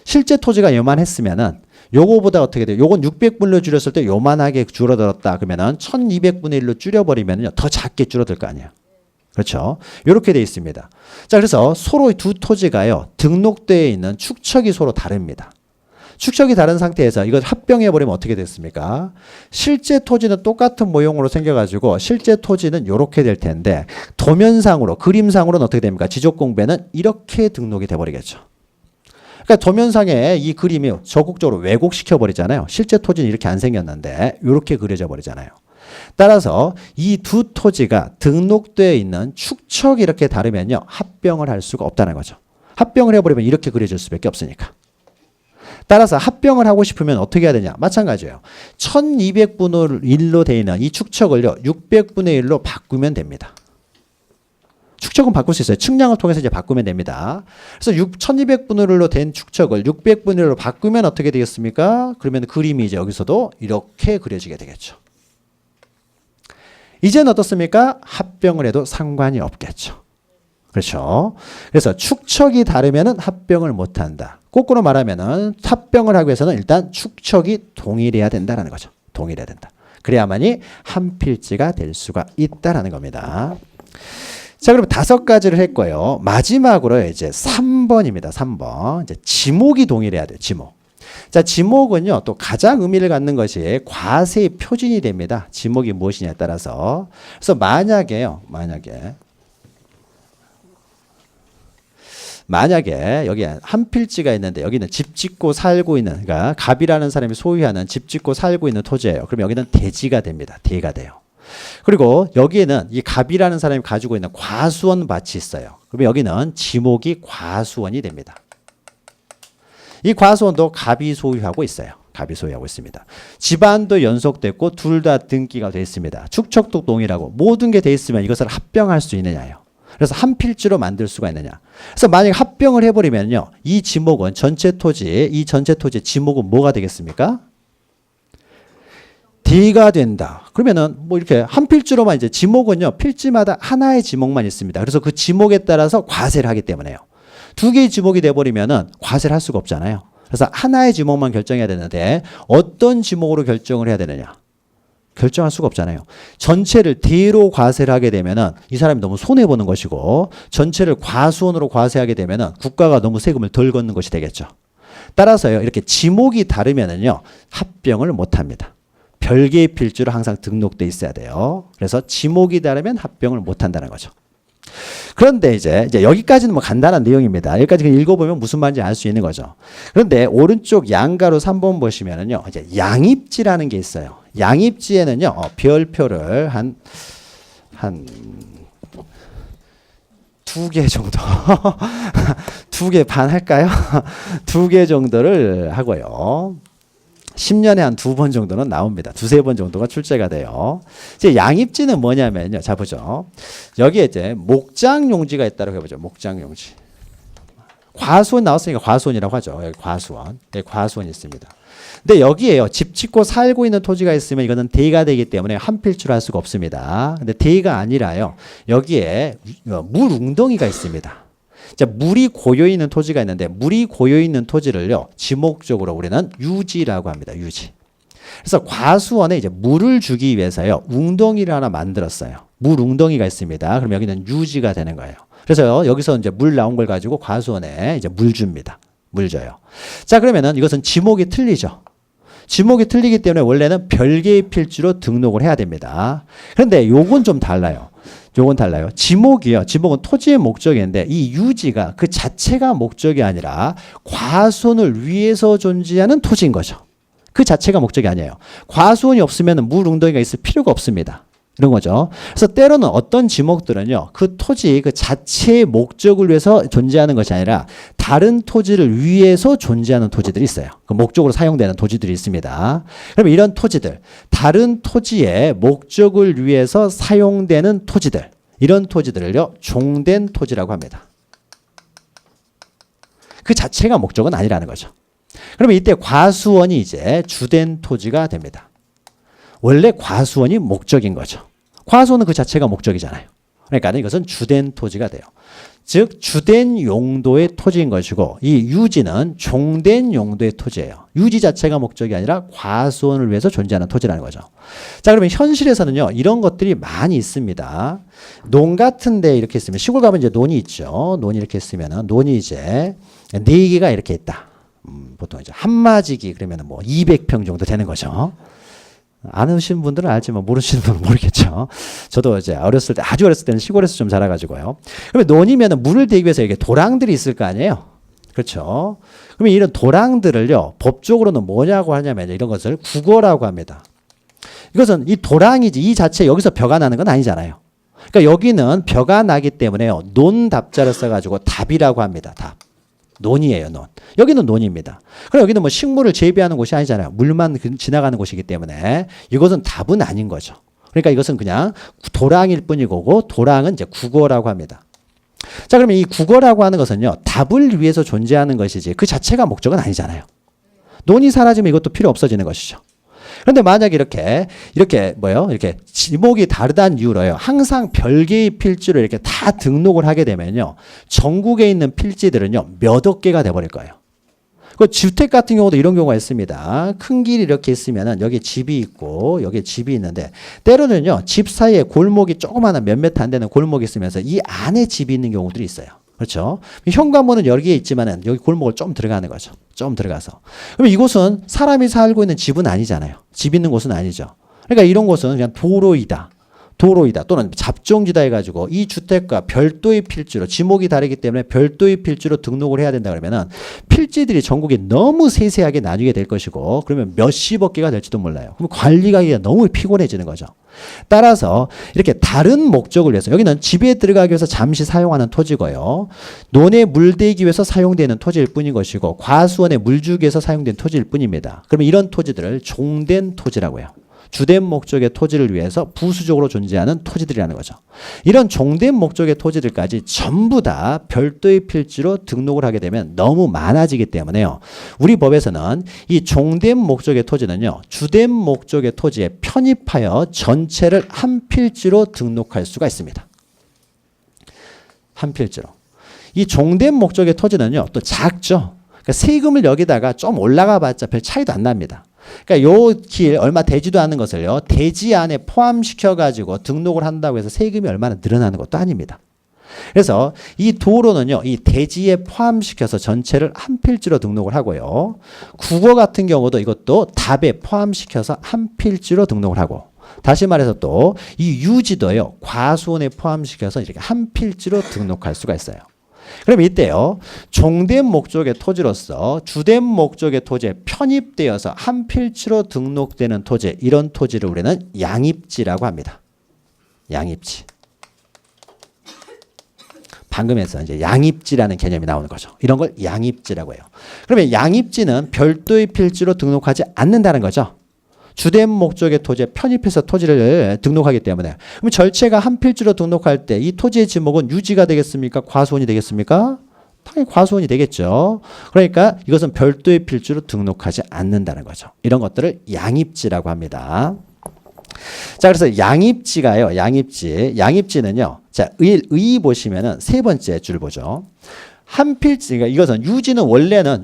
실제 토지가 요만했으면은 요거보다 어떻게 돼요? 요건 600분의 1로 줄였을 때 요만하게 줄어들었다. 그러면은 1200분의 1로 줄여버리면요. 더 작게 줄어들 거 아니에요. 그렇죠? 이렇게 돼 있습니다. 자, 그래서 서로 두 토지가요. 등록되어 있는 축척이 서로 다릅니다. 축척이 다른 상태에서 이걸 합병해버리면 어떻게 됐습니까? 실제 토지는 똑같은 모형으로 생겨가지고 실제 토지는 이렇게 될 텐데 도면상으로, 그림상으로는 어떻게 됩니까? 지적공배는 이렇게 등록이 돼버리겠죠. 그러니까 도면상에 이 그림이 적극적으로 왜곡시켜버리잖아요. 실제 토지는 이렇게 안 생겼는데 이렇게 그려져 버리잖아요. 따라서 이 두 토지가 등록되어 있는 축척이 이렇게 다르면요. 합병을 할 수가 없다는 거죠. 합병을 해버리면 이렇게 그려질 수밖에 없으니까. 따라서 합병을 하고 싶으면 어떻게 해야 되냐? 마찬가지예요. 1200분의 1로 되어 있는 이 축척을요. 600분의 1로 바꾸면 됩니다. 축척은 바꿀 수 있어요. 측량을 통해서 이제 바꾸면 됩니다. 그래서 1200분의 1로 된 축척을 600분의 1로 바꾸면 어떻게 되겠습니까? 그러면 그림이 이제 여기서도 이렇게 그려지게 되겠죠. 이제는 어떻습니까? 합병을 해도 상관이 없겠죠. 그렇죠. 그래서 축척이 다르면은 합병을 못 한다. 거꾸로 말하면은 합병을 하기 위해서는 일단 축척이 동일해야 된다라는 거죠. 동일해야 된다. 그래야만이 한 필지가 될 수가 있다라는 겁니다. 자, 그럼 5가지를 했고요. 마지막으로 이제 3번입니다. 3번. 이제 지목이 동일해야 돼요. 지목. 자, 지목은요, 또 가장 의미를 갖는 것이 과세의 표준이 됩니다. 지목이 무엇이냐에 따라서. 그래서 만약에 여기 한 필지가 있는데 여기는 집 짓고 살고 있는, 그러니까 갑이라는 사람이 소유하는 집 짓고 살고 있는 토지예요. 그럼 여기는 대지가 됩니다. 대가 돼요. 그리고 여기에는 이 갑이라는 사람이 가지고 있는 과수원 밭이 있어요. 그러면 여기는 지목이 과수원이 됩니다. 이 과수원도 갑이 소유하고 있어요. 갑이 소유하고 있습니다. 집안도 연속됐고 둘 다 등기가 되어 있습니다. 축척도 동일하고 모든 게 되어 있으면 이것을 합병할 수 있느냐요. 그래서 한 필지로 만들 수가 있느냐. 그래서 만약에 합병을 해버리면요. 이 지목은 전체 토지, 지목은 뭐가 되겠습니까? D가 된다. 그러면은 뭐 이렇게 한 필지로만 이제 지목은요. 필지마다 하나의 지목만 있습니다. 그래서 그 지목에 따라서 과세를 하기 때문에요. 2개의 지목이 돼버리면은 과세를 할 수가 없잖아요. 그래서 하나의 지목만 결정해야 되는데 어떤 지목으로 결정을 해야 되느냐. 결정할 수가 없잖아요. 전체를 D로 과세를 하게 되면은 이 사람이 너무 손해보는 것이고 전체를 과수원으로 과세하게 되면은 국가가 너무 세금을 덜 걷는 것이 되겠죠. 따라서요. 이렇게 지목이 다르면은요. 합병을 못 합니다. 별개의 필지로 항상 등록돼 있어야 돼요. 그래서 지목이 다르면 합병을 못 한다는 거죠. 그런데 이제 여기까지는 뭐 간단한 내용입니다. 여기까지 그냥 읽어보면 무슨 말인지 알 수 있는 거죠. 그런데 오른쪽 양가로 3번 보시면은요, 이제 양입지라는 게 있어요. 양입지에는요, 별표를 한 2개 정도, 2개 반 할까요? 2개 정도를 하고요. 10년에 한 2번 정도는 나옵니다. 2-3번 정도가 출제가 돼요. 이제 양입지는 뭐냐면요. 자, 보죠. 여기에 이제 목장용지가 있다고 해보죠. 목장용지. 과수원 나왔으니까 과수원이라고 하죠. 여기 과수원. 여기 과수원이 있습니다. 근데 여기에요. 집 짓고 살고 있는 토지가 있으면 이거는 대가 되기 때문에 한 필지로 할 수가 없습니다. 근데 대가 아니라요. 여기에 물 웅덩이가 있습니다. 자, 물이 고여 있는 토지가 있는데 물이 고여 있는 토지를요. 지목적으로 우리는 유지라고 합니다. 유지. 그래서 과수원에 이제 물을 주기 위해서요. 웅덩이를 하나 만들었어요. 물 웅덩이가 있습니다. 그럼 여기는 유지가 되는 거예요. 그래서 여기서 이제 물 나온 걸 가지고 과수원에 이제 물 줍니다. 물 줘요. 자, 그러면은 이것은 지목이 틀리죠. 지목이 틀리기 때문에 원래는 별개의 필지로 등록을 해야 됩니다. 그런데 요건 좀 달라요. 요건 달라요. 지목이요. 지목은 토지의 목적인데 이 유지가 그 자체가 목적이 아니라 과수원을 위해서 존재하는 토지인 거죠. 그 자체가 목적이 아니에요. 과수원이 없으면 물 웅덩이가 있을 필요가 없습니다. 이런 거죠. 그래서 때로는 어떤 지목들은요, 그 토지 그 자체의 목적을 위해서 존재하는 것이 아니라 다른 토지를 위해서 존재하는 토지들이 있어요. 그 목적으로 사용되는 토지들이 있습니다. 그럼 이런 토지들, 다른 토지의 목적을 위해서 사용되는 토지들, 이런 토지들을요, 종된 토지라고 합니다. 그 자체가 목적은 아니라는 거죠. 그러면 이때 과수원이 이제 주된 토지가 됩니다. 원래 과수원이 목적인 거죠. 과수원은 그 자체가 목적이잖아요. 그러니까 이것은 주된 토지가 돼요. 즉 주된 용도의 토지인 것이고 이 유지는 종된 용도의 토지예요. 유지 자체가 목적이 아니라 과수원을 위해서 존재하는 토지라는 거죠. 자, 그러면 현실에서는요, 이런 것들이 많이 있습니다. 논 같은 데 이렇게 있으면, 시골 가면 이제 논이 있죠. 논이 이렇게 있으면은 논이 이제 4개가 이렇게 있다. 보통 이제 한마지기 그러면은 뭐 200평 정도 되는 거죠. 아시는 분들은 알지만 모르시는 분은 모르겠죠. 저도 이제 어렸을 때, 아주 어렸을 때는 시골에서 좀 자라가지고요. 그러면 논이면 물을 대기 위해서 이게 도랑들이 있을 거 아니에요. 그렇죠. 그러면 이런 도랑들을요, 법적으로는 뭐냐고 하냐면 이런 것을 국어라고 합니다. 이것은 이 도랑이지 이 자체 여기서 벼가 나는 건 아니잖아요. 그러니까 여기는 벼가 나기 때문에요, 논답자를 써가지고 답이라고 합니다. 답. 논이에요, 논. 여기는 논입니다. 그럼 여기는 뭐 식물을 재배하는 곳이 아니잖아요. 물만 지나가는 곳이기 때문에 이것은 답은 아닌 거죠. 그러니까 이것은 그냥 도랑일 뿐이고, 도랑은 이제 국어라고 합니다. 자, 그러면 이 국어라고 하는 것은요, 답을 위해서 존재하는 것이지 그 자체가 목적은 아니잖아요. 논이 사라지면 이것도 필요 없어지는 것이죠. 그런데 만약에 이렇게 지목이 다르다는 이유로요, 항상 별개의 필지로 이렇게 다 등록을 하게 되면요, 전국에 있는 필지들은요, 몇억 개가 돼버릴 거예요. 그 주택 같은 경우도 이런 경우가 있습니다. 큰 길이 이렇게 있으면은 여기 집이 있고 여기 집이 있는데, 때로는요, 집 사이에 골목이 조그마한 몇 미터 안 되는 골목이 있으면서 이 안에 집이 있는 경우들이 있어요. 그렇죠. 현관문은 여기에 있지만은 여기 골목을 좀 들어가는 거죠. 좀 들어가서. 그럼 이곳은 사람이 살고 있는 집은 아니잖아요. 집 있는 곳은 아니죠. 그러니까 이런 곳은 그냥 도로이다 또는 잡종지다 해가지고 이 주택과 별도의 필지로, 지목이 다르기 때문에 별도의 필지로 등록을 해야 된다 그러면은 필지들이 전국에 너무 세세하게 나뉘게 될 것이고, 그러면 몇십억 개가 될지도 몰라요. 그럼 관리가 너무 피곤해지는 거죠. 따라서 이렇게 다른 목적을 위해서, 여기는 집에 들어가기 위해서 잠시 사용하는 토지고요, 논에 물대기 위해서 사용되는 토지일 뿐인 것이고, 과수원에 물 주기 위해서 사용된 토지일 뿐입니다. 그러면 이런 토지들을 종된 토지라고 해요. 주된 목적의 토지를 위해서 부수적으로 존재하는 토지들이라는 거죠. 이런 종된 목적의 토지들까지 전부 다 별도의 필지로 등록을 하게 되면 너무 많아지기 때문에요, 우리 법에서는 이 종된 목적의 토지는요, 주된 목적의 토지에 편입하여 전체를 한 필지로 등록할 수가 있습니다. 한 필지로. 이 종된 목적의 토지는요, 또 작죠. 그러니까 세금을 여기다가 좀 올라가 봤자 별 차이도 안 납니다. 그러니까 요 길 얼마 되지도 않은 것을요, 대지 안에 포함시켜 가지고 등록을 한다고 해서 세금이 얼마나 늘어나는 것도 아닙니다. 그래서 이 도로는요, 이 대지에 포함시켜서 전체를 한 필지로 등록을 하고요, 국어 같은 경우도 이것도 답에 포함시켜서 한 필지로 등록을 하고, 다시 말해서 또 이 유지도요, 과수원에 포함시켜서 이렇게 한 필지로 등록할 수가 있어요. 그럼 이때요, 종된 목적의 토지로서 주된 목적의 토지에 편입되어서 한 필지로 등록되는 토지, 이런 토지를 우리는 양입지라고 합니다. 양입지. 방금 해서 이제 양입지라는 개념이 나오는 거죠. 이런 걸 양입지라고 해요. 그러면 양입지는 별도의 필지로 등록하지 않는다는 거죠. 주된 목적의 토지에 편입해서 토지를 등록하기 때문에. 그럼 절체가 한 필지로 등록할 때 이 토지의 지목은 유지가 되겠습니까? 과수원이 되겠습니까? 당연히 과수원이 되겠죠. 그러니까 이것은 별도의 필지로 등록하지 않는다는 거죠. 이런 것들을 양입지라고 합니다. 자, 그래서 양입지가요, 양입지는요, 자, 의 보시면은 세 번째 줄 보죠. 한 필지, 그러니까 이것은 유지는 원래는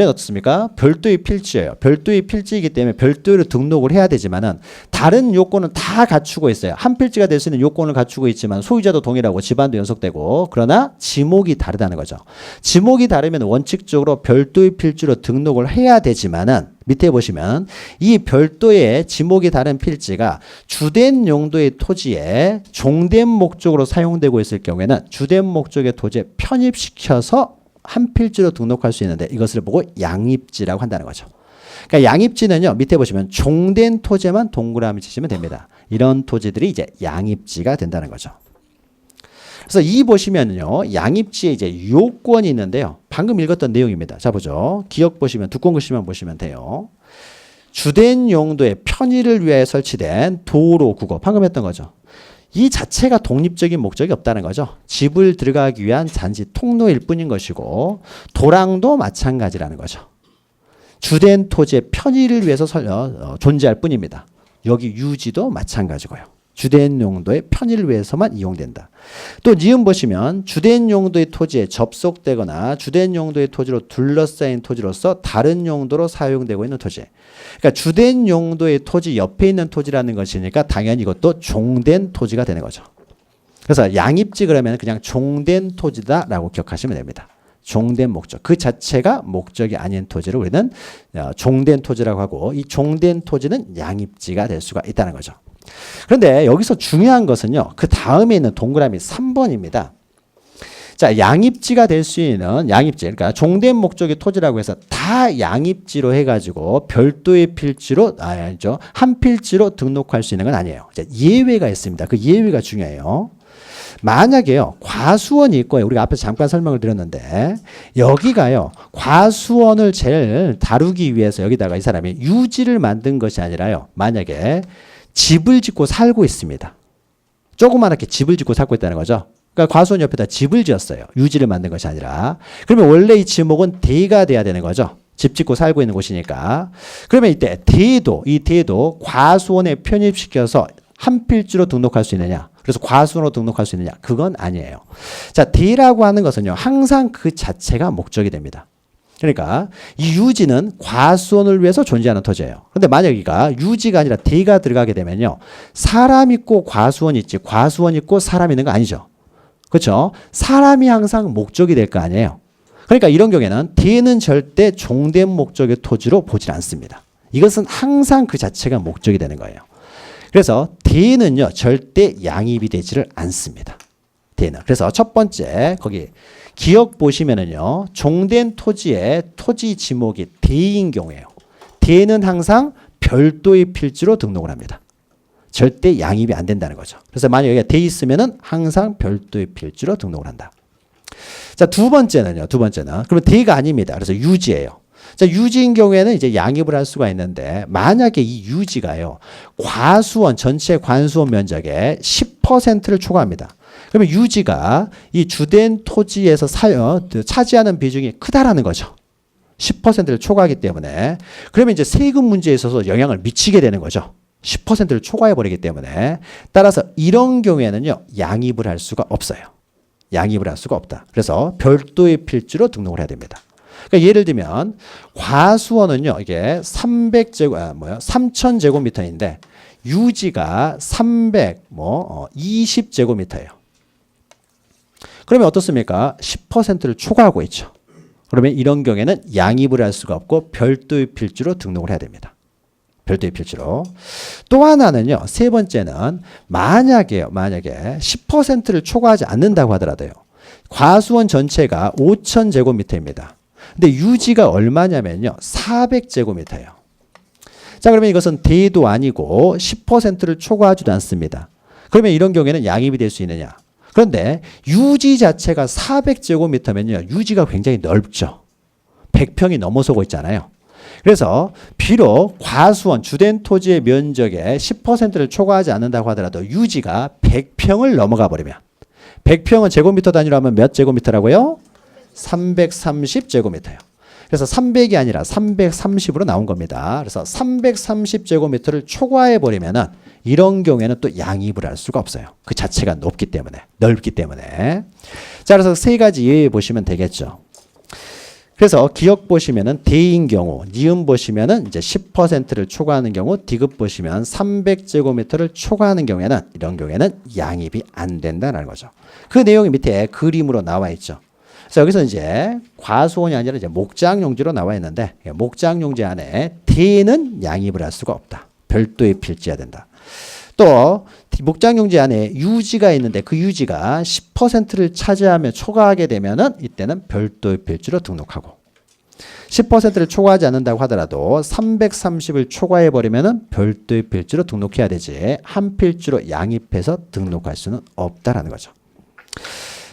어떻습니까? 별도의 필지예요. 별도의 필지이기 때문에 별도로 등록을 해야 되지만은 다른 요건은 다 갖추고 있어요. 한 필지가 될 수 있는 요건을 갖추고 있지만 소유자도 동일하고 집안도 연속되고, 그러나 지목이 다르다는 거죠. 지목이 다르면 원칙적으로 별도의 필지로 등록을 해야 되지만은 밑에 보시면 이 별도의 지목이 다른 필지가 주된 용도의 토지에 종된 목적으로 사용되고 있을 경우에는 주된 목적의 토지에 편입시켜서 한 필지로 등록할 수 있는데, 이것을 보고 양입지라고 한다는 거죠. 그러니까 양입지는요, 밑에 보시면 종된 토지만 동그라미 치시면 됩니다. 이런 토지들이 이제 양입지가 된다는 거죠. 그래서 이 보시면요, 양입지에 이제 요건이 있는데요. 방금 읽었던 내용입니다. 자, 보죠. 기억 보시면, 두꺼운 글씨만 보시면 돼요. 주된 용도의 편의를 위해 설치된 도로, 국어. 방금 했던 거죠. 이 자체가 독립적인 목적이 없다는 거죠. 집을 들어가기 위한 단지 통로일 뿐인 것이고, 도랑도 마찬가지라는 거죠. 주된 토지의 편의를 위해서 존재할 뿐입니다. 여기 유지도 마찬가지고요. 주된 용도의 편의를 위해서만 이용된다. 또 니은 보시면 주된 용도의 토지에 접속되거나 주된 용도의 토지로 둘러싸인 토지로서 다른 용도로 사용되고 있는 토지. 그러니까 주된 용도의 토지 옆에 있는 토지라는 것이니까 당연히 이것도 종된 토지가 되는 거죠. 그래서 양입지 그러면 그냥 종된 토지다라고 기억하시면 됩니다. 종된 목적. 그 자체가 목적이 아닌 토지를 우리는 종된 토지라고 하고, 이 종된 토지는 양입지가 될 수가 있다는 거죠. 그런데 여기서 중요한 것은요, 그 다음에 있는 동그라미 3번입니다. 자, 양입지가 될 수 있는 양입지, 그러니까 종된 목적의 토지라고 해서 다 양입지로 해가지고 별도의 필지로, 아니죠, 한 필지로 등록할 수 있는 건 아니에요. 이제 예외가 있습니다. 그 예외가 중요해요. 만약에요, 과수원이 있고요. 우리가 앞에서 잠깐 설명을 드렸는데, 여기가요, 과수원을 제일 다루기 위해서 여기다가 이 사람이 유지를 만든 것이 아니라요, 만약에 집을 짓고 살고 있습니다. 조그맣게 집을 짓고 살고 있다는 거죠. 그러니까 과수원 옆에다 집을 지었어요. 유지를 만든 것이 아니라. 그러면 원래 이 지목은 대가 돼야 되는 거죠. 집 짓고 살고 있는 곳이니까. 그러면 이때 이 대도 과수원에 편입시켜서 한 필지로 등록할 수 있느냐? 그래서 과수원으로 등록할 수 있느냐? 그건 아니에요. 자, 대라고 하는 것은요, 항상 그 자체가 목적이 됩니다. 그러니까 이 유지는 과수원을 위해서 존재하는 토지예요. 그런데 만약 여기가 유지가 아니라 대가 들어가게 되면요, 사람 있고 과수원 있지, 과수원 있고 사람 있는 거 아니죠. 그렇죠? 사람이 항상 목적이 될 거 아니에요. 그러니까 이런 경우에는 대는 절대 종된 목적의 토지로 보질 않습니다. 이것은 항상 그 자체가 목적이 되는 거예요. 그래서 대는요, 절대 양입이 되지를 않습니다. 대는. 그래서 첫 번째 거기 기억 보시면은요, 종된 토지의 토지 지목이 대인 경우예요. 대는 항상 별도의 필지로 등록을 합니다. 절대 양입이 안 된다는 거죠. 그래서 만약 여기가 대 있으면은 항상 별도의 필지로 등록을 한다. 자, 두 번째는 그러면 대가 아닙니다. 그래서 유지예요. 자, 유지인 경우에는 이제 양입을 할 수가 있는데, 만약에 이 유지가요, 과수원, 전체 관수원 면적의 10%를 초과합니다. 그러면 유지가 이 주된 토지에서 차지하는 비중이 크다라는 거죠. 10%를 초과하기 때문에. 그러면 이제 세금 문제에 있어서 영향을 미치게 되는 거죠. 10%를 초과해버리기 때문에. 따라서 이런 경우에는요, 양입을 할 수가 없어요. 양입을 할 수가 없다. 그래서 별도의 필지로 등록을 해야 됩니다. 그러니까 예를 들면 과수원은요, 이게 3000제곱미터인데 유지가 320제곱미터예요. 그러면 어떻습니까? 10%를 초과하고 있죠. 그러면 이런 경우에는 양입을 할 수가 없고 별도의 필지로 등록을 해야 됩니다. 별도의 필지로. 또 하나는요, 세 번째는 만약에 10%를 초과하지 않는다고 하더라도요, 과수원 전체가 5000제곱미터입니다. 근데 유지가 얼마냐면요, 400제곱미터예요. 자, 그러면 이것은 대도 아니고 10%를 초과하지도 않습니다. 그러면 이런 경우에는 양입이 될 수 있느냐? 그런데 유지 자체가 400제곱미터면요, 유지가 굉장히 넓죠. 100평이 넘어서고 있잖아요. 그래서 비록 과수원, 주된 토지의 면적의 10%를 초과하지 않는다고 하더라도 유지가 100평을 넘어가 버리면, 100평은 제곱미터 단위로 하면 몇 제곱미터라고요? 330제곱미터예요. 그래서 300이 아니라 330으로 나온 겁니다. 그래서 330제곱미터를 초과해 버리면은 이런 경우에는 또 양입을 할 수가 없어요. 그 자체가 넓기 때문에. 자, 그래서 세 가지 예외 보시면 되겠죠. 그래서 기억 보시면은 대인 경우, 니은 보시면은 이제 10%를 초과하는 경우, 디귿 보시면 300제곱미터를 초과하는 경우에는 이런 경우에는 양입이 안 된다는 거죠. 그 내용이 밑에 그림으로 나와 있죠. 그래서 여기서 이제 과수원이 아니라 이제 목장용지로 나와 있는데, 목장용지 안에 대는 양입을 할 수가 없다. 별도의 필지해야 된다. 또 목장용지 안에 유지가 있는데 그 유지가 10%를 차지하며 초과하게 되면은 이때는 별도의 필지로 등록하고, 10%를 초과하지 않는다고 하더라도 330을 초과해버리면 별도의 필지로 등록해야 되지 한 필지로 양입해서 등록할 수는 없다라는 거죠.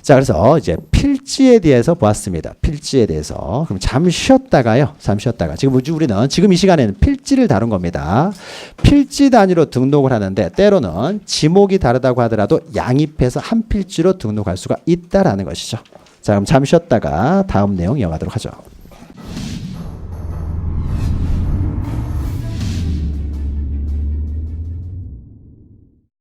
자, 그래서 이제 필지에 대해서 보았습니다. 필지에 대해서. 그럼 잠시 쉬었다가요. 잠시 쉬었다가. 지금 우리는 지금 이 시간에는 필지를 다룬 겁니다. 필지 단위로 등록을 하는데 때로는 지목이 다르다고 하더라도 양입해서 한 필지로 등록할 수가 있다라는 것이죠. 자, 그럼 잠시 쉬었다가 다음 내용 이어가도록 하죠.